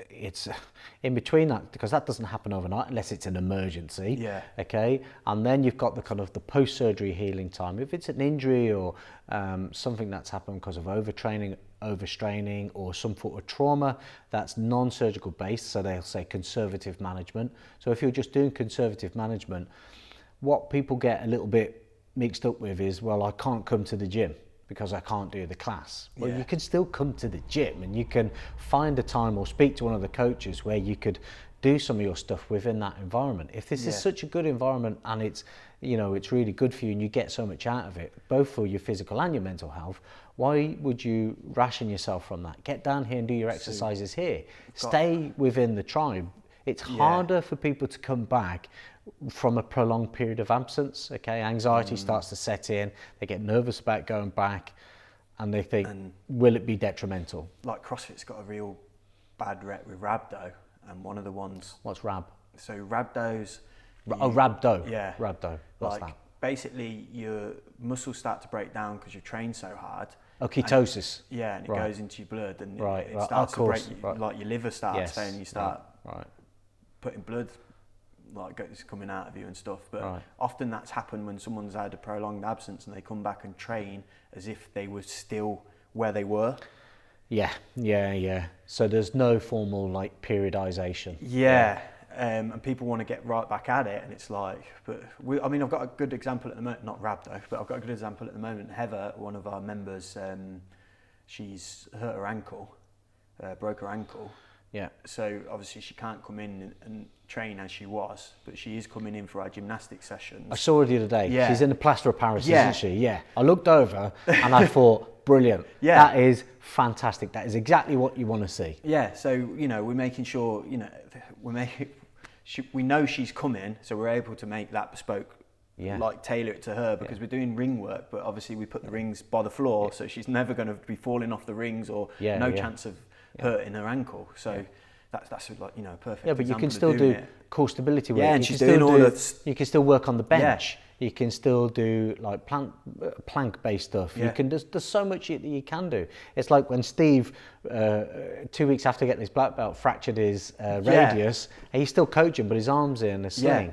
it's in between that, because that doesn't happen overnight unless it's an emergency. Yeah. Okay. And then you've got the kind of the post-surgery healing time. If it's an injury or something that's happened because of overtraining, overstraining, or some sort of trauma, that's non-surgical based. So they'll say conservative management. So if you're just doing conservative management, what people get a little bit mixed up with is, well, I can't come to the gym because I can't do the class. Well, you can still come to the gym, and you can find a time or speak to one of the coaches where you could do some of your stuff within that environment. If this is such a good environment and it's, you know, it's really good for you and you get so much out of it, both for your physical and your mental health, why would you ration yourself from that? Get down here and do your exercises here. Stay within the tribe. It's harder for people to come back from a prolonged period of absence. Okay, anxiety starts to set in, they get nervous about going back, and they think, will it be detrimental? Like CrossFit's got a real bad rep with rhabdo, and one of the ones... What's rab? So rhabdos... rhabdo. Yeah. Rhabdo. What's like, that? Basically, your muscles start to break down because you train so hard. Oh, ketosis. And it goes into your blood, and it Right. starts to break, Right. like your liver starts failing, you start Right. putting blood like it's coming out of you and stuff. But Right. often that's happened when someone's had a prolonged absence and they come back and train as if they were still where they were. Yeah. So there's no formal like periodization. Yeah. And people want to get right back at it, and it's like, I've got a good example at the moment, not rhabdo, but I've got a good example at the moment. Heather, one of our members, she's hurt her ankle, broke her ankle. Yeah. So obviously she can't come in and train as she was, but she is coming in for our gymnastics sessions. I saw her the other day. Yeah. She's in the plaster of Paris, isn't she? Yeah. I looked over and I thought, brilliant. Yeah. That is fantastic. That is exactly what you want to see. Yeah. So, you know, we're making sure, you know, we know she's coming, so we're able to make that bespoke, like tailor it to her, because we're doing ring work, but obviously we put the rings by the floor, so she's never going to be falling off the rings, or no chance of hurting her ankle. So that's like, you know, perfect. Yeah, but you can still do core stability work. Yeah, and she's doing all the... You can still work on the bench. Yeah. You can still do like plank-based stuff. Yeah. You can there's so much that you can do. It's like when Steve, 2 weeks after getting his black belt, fractured his radius, and he's still coaching, but his arm's in a sling.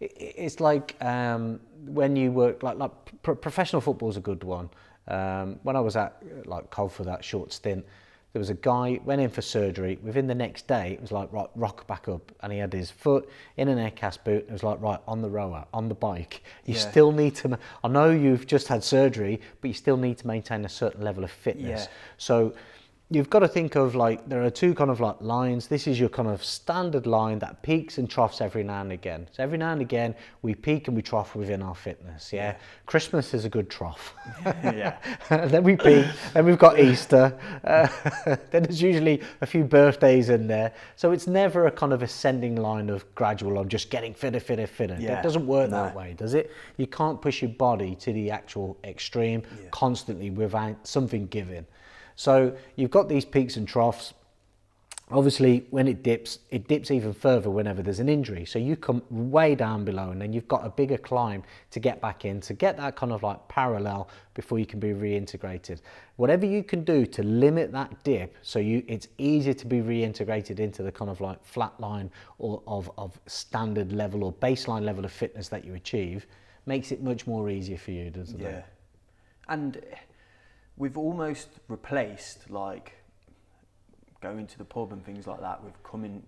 Yeah. It's like when you work like professional football's a good one. When I was at like Cov for that short stint, there was a guy went in for surgery. Within the next day, it was like, right, rock back up, and he had his foot in an air cast boot. It was like, right, on the rower, on the bike. You still need to. I know you've just had surgery, but you still need to maintain a certain level of fitness. Yeah. So you've got to think of like, there are two kind of like lines. This is your kind of standard line that peaks and troughs every now and again. So every now and again, we peak and we trough within our fitness. Yeah. Christmas is a good trough. Yeah. Then we peak. Then we've got Easter. Then there's usually a few birthdays in there. So it's never a kind of ascending line of gradual. I'm just getting fitter. Yeah. It doesn't work that way, does it? You can't push your body to the actual extreme constantly without something giving. So you've got these peaks and troughs. Obviously, when it dips even further whenever there's an injury. So you come way down below, and then you've got a bigger climb to get back in, to get that kind of like parallel before you can be reintegrated. Whatever you can do to limit that dip, so it's easier to be reintegrated into the kind of like flat line or of standard level or baseline level of fitness that you achieve, makes it much more easier for you, doesn't it? Yeah. And we've almost replaced like going to the pub and things like that with coming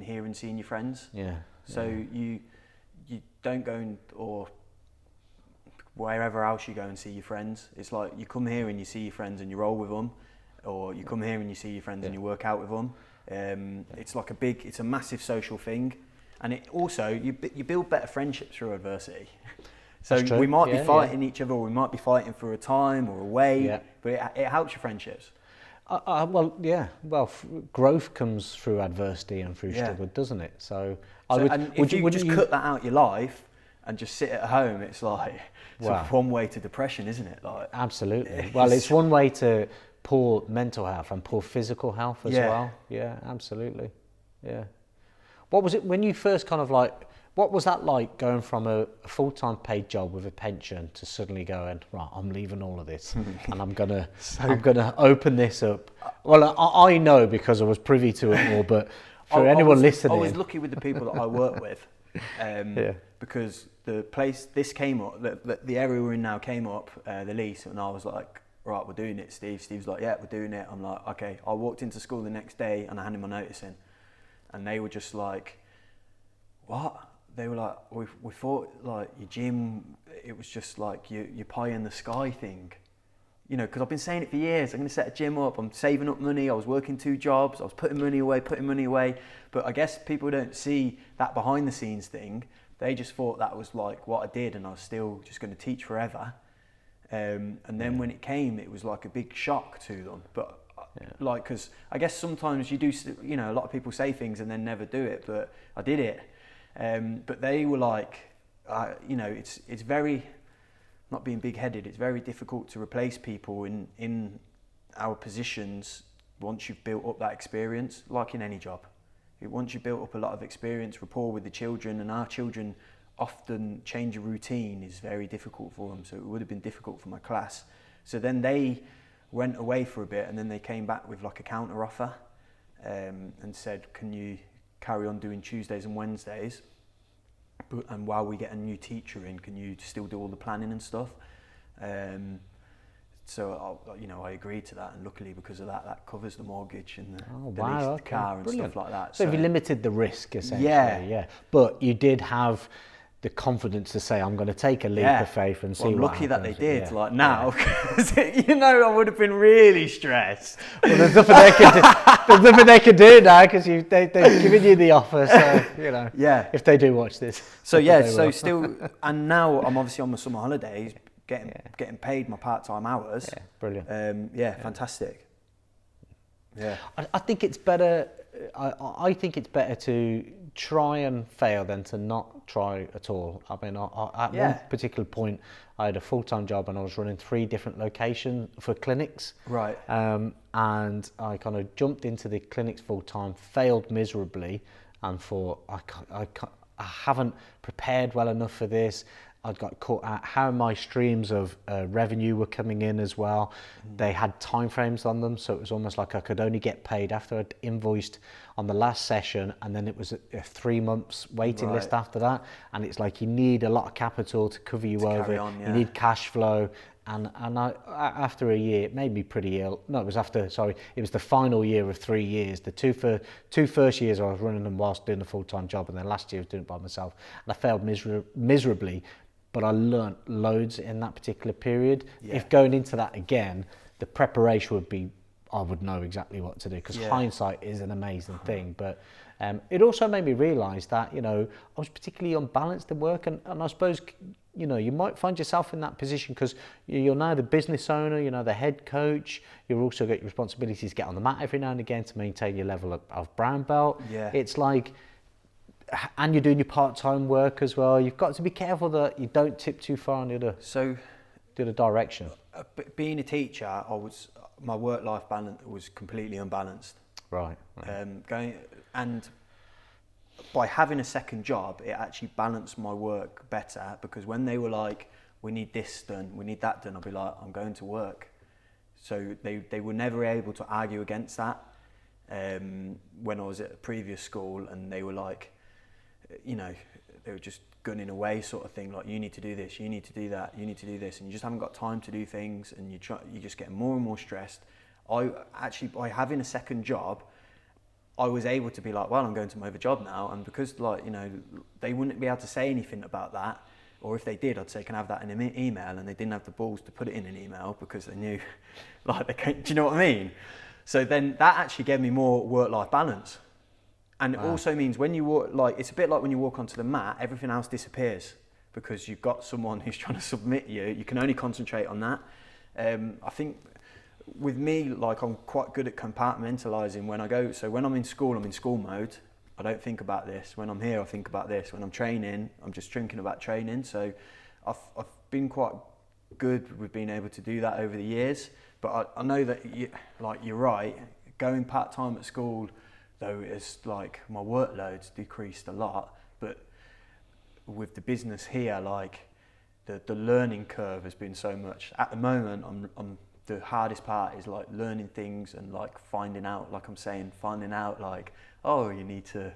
here and seeing your friends. Yeah. So you don't go or wherever else you go and see your friends. It's like you come here and you see your friends and you roll with them, or you come here and you see your friends and you work out with them. It's like it's a massive social thing, and it also you build better friendships through adversity. So we might be fighting each other, or we might be fighting for a time or a weight, but it helps your friendships. Growth comes through adversity and through struggle, doesn't it? So if you just cut that out of your life and just sit at home, it's like one way to depression, isn't it? Like absolutely. Well, it's one way to poor mental health and poor physical health as well. Yeah, absolutely. Yeah. What was it when you first kind of like? what was that like, going from a full-time paid job with a pension to suddenly going, right, I'm leaving all of this and I'm gonna open this up? Well, I know because I was privy to it more, but for anyone listening, I was lucky with the people that I work with, because the place this came up, the area we're in now came up, the lease, and I was like, right, we're doing it, Steve. Steve's like, yeah, we're doing it. I'm like, okay. I walked into school the next day and I handed my notice in, and they were just like, what? They were like, we thought like your gym, it was just like your pie in the sky thing. You know, because I've been saying it for years, I'm going to set a gym up, I'm saving up money, I was working 2 jobs, I was putting money away. But I guess people don't see that behind the scenes thing. They just thought that was like what I did and I was still just going to teach forever. And then when it came, it was like a big shock to them. But like, because I guess sometimes you do, you know, a lot of people say things and then never do it, but I did it. But they were like, you know, it's very, not being big-headed, it's very difficult to replace people in our positions once you've built up that experience, like in any job. Once you've built up a lot of experience, rapport with the children, and our children often change a routine is very difficult for them, so it would have been difficult for my class. So then they went away for a bit, and then they came back with like a counter offer, and said, can you carry on doing Tuesdays and Wednesdays, and while we get a new teacher in, can you still do all the planning and stuff? So I agreed to that, and luckily because of that, that covers the mortgage and the car and brilliant. Stuff like that. So you limited the risk essentially. Yeah. But you did have the confidence to say, I'm going to take a leap of faith and see what happens. I'm lucky that they did. Yeah. Like now, you know, I would have been really stressed. Well, there's nothing they can do. There's nothing they can do now because they've given you the offer. So you know, if they do watch this. So still, and now I'm obviously on my summer holidays, getting paid my part-time hours. Yeah, brilliant. Fantastic. Yeah, I think it's better. I think it's better to try and fail than to not try at all. I mean, at one particular point, I had a full-time job and I was running 3 different locations for clinics. Right. And I kind of jumped into the clinics full-time, failed miserably, and thought, I haven't prepared well enough for this. I'd got caught out how my streams of revenue were coming in as well. They had timeframes on them, so it was almost like I could only get paid after I'd invoiced on the last session, and then it was a 3 months waiting list after that. And it's like you need a lot of capital to cover you over. You need cash flow. And I, after a year, it made me pretty ill. No, it was the final year of 3 years. The two first years I was running them whilst doing a full-time job, and then last year I was doing it by myself. And I failed miserably, but I learnt loads in that particular period. Yeah. If going into that again, the preparation would be, I would know exactly what to do, because hindsight is an amazing thing. But it also made me realise that, you know, I was particularly unbalanced in work, and I suppose, you know, you might find yourself in that position because you're now the business owner, you know, the head coach. You've also got your responsibilities to get on the mat every now and again to maintain your level of brown belt. Yeah. It's like, and you're doing your part-time work as well. You've got to be careful that you don't tip too far in the other direction. Being a teacher, my work-life balance was completely unbalanced. Right. And by having a second job, it actually balanced my work better, because when they were like, we need this done, we need that done, I'd be like, I'm going to work. So they were never able to argue against that. When I was at a previous school, and they were like, you know, they were just gunning away sort of thing, like, you need to do this, you need to do that, you need to do this, and you just haven't got time to do things, and you just get more and more stressed. I actually, by having a second job, I was able to be like, well, I'm going to my other job now, and because, like, you know, they wouldn't be able to say anything about that, or if they did, I'd say, can I have that in an email, and they didn't have the balls to put it in an email because they knew, like, they can't, do you know what I mean? So then that actually gave me more work-life balance. And it also means when you walk, like, it's a bit like when you walk onto the mat, everything else disappears because you've got someone who's trying to submit you. You can only concentrate on that. I think with me, like, I'm quite good at compartmentalising when I go. So when I'm in school mode. I don't think about this. When I'm here, I think about this. When I'm training, I'm just thinking about training. So I've been quite good with being able to do that over the years. But I know that, you're right, going part-time at school, though, it's like my workload's decreased a lot, but with the business here, like the learning curve has been so much. At the moment, I'm the hardest part is like learning things and like finding out, like I'm saying, finding out like, oh, you need to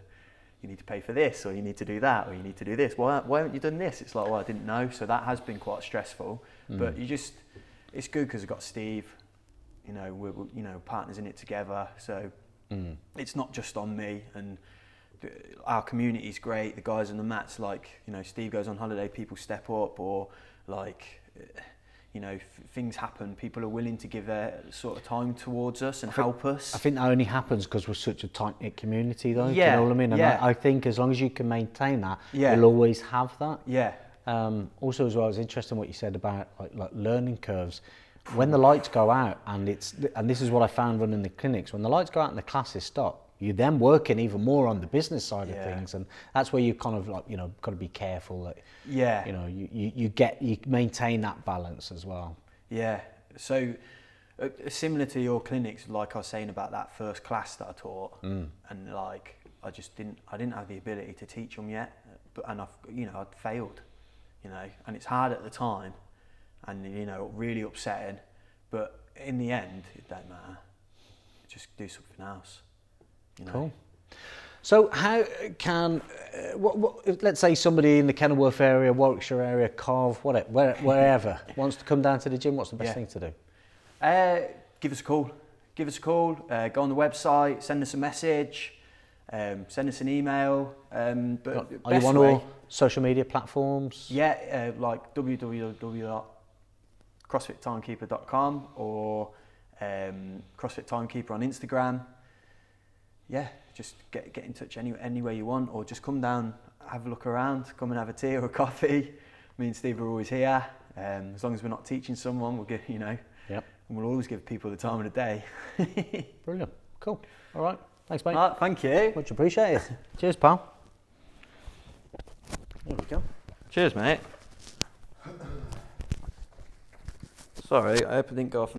pay for this, or you need to do that, or you need to do this. Why haven't you done this? It's like, well, I didn't know. So that has been quite stressful. But it's good because I've got Steve. You know, we're partners in it together. So it's not just on me. And our community is great. The guys on the mats, like, you know, Steve goes on holiday, people step up, or like, you know, things happen. People are willing to give their sort of time towards us and help us. I think that only happens because we're such a tight-knit community, though. Yeah, do you know what I mean? And yeah. I think as long as you can maintain that, Yeah. you'll always have that. Yeah. Also, as well, it's interesting what you said about like learning curves. When the lights go out, and this is what I found running the clinics, when the lights go out and the classes stop, you're then working even more on the business side of things, and that's where you kind of like, you know, got to be careful that you know you maintain that balance as well. Yeah. So similar to your clinics, like I was saying about that first class that I taught, and like I didn't have the ability to teach them yet, and I'd failed, you know, and it's hard at the time, and you know, really upsetting, but in the end it don't matter. Just do something else. You know? Cool. So how can, let's say somebody in the Kenilworth area, Warwickshire area, Cov, wherever, wants to come down to the gym, what's the best thing to do? Give us a call. Go on the website, send us a message, send us an email. But Are you on all social media platforms? Yeah, like www.crossfittimekeeper.com or CrossFittimekeeper on Instagram. Yeah, just get in touch anywhere you want, or just come down, have a look around, come and have a tea or a coffee. Me and Steve are always here. As long as we're not teaching someone, we'll get, you know, and we'll always give people the time of the day. Brilliant. Cool. All right. Thanks, mate. Thank you. Much appreciated. Cheers, pal. There we go. Cheers, mate. Sorry, I hope I didn't go off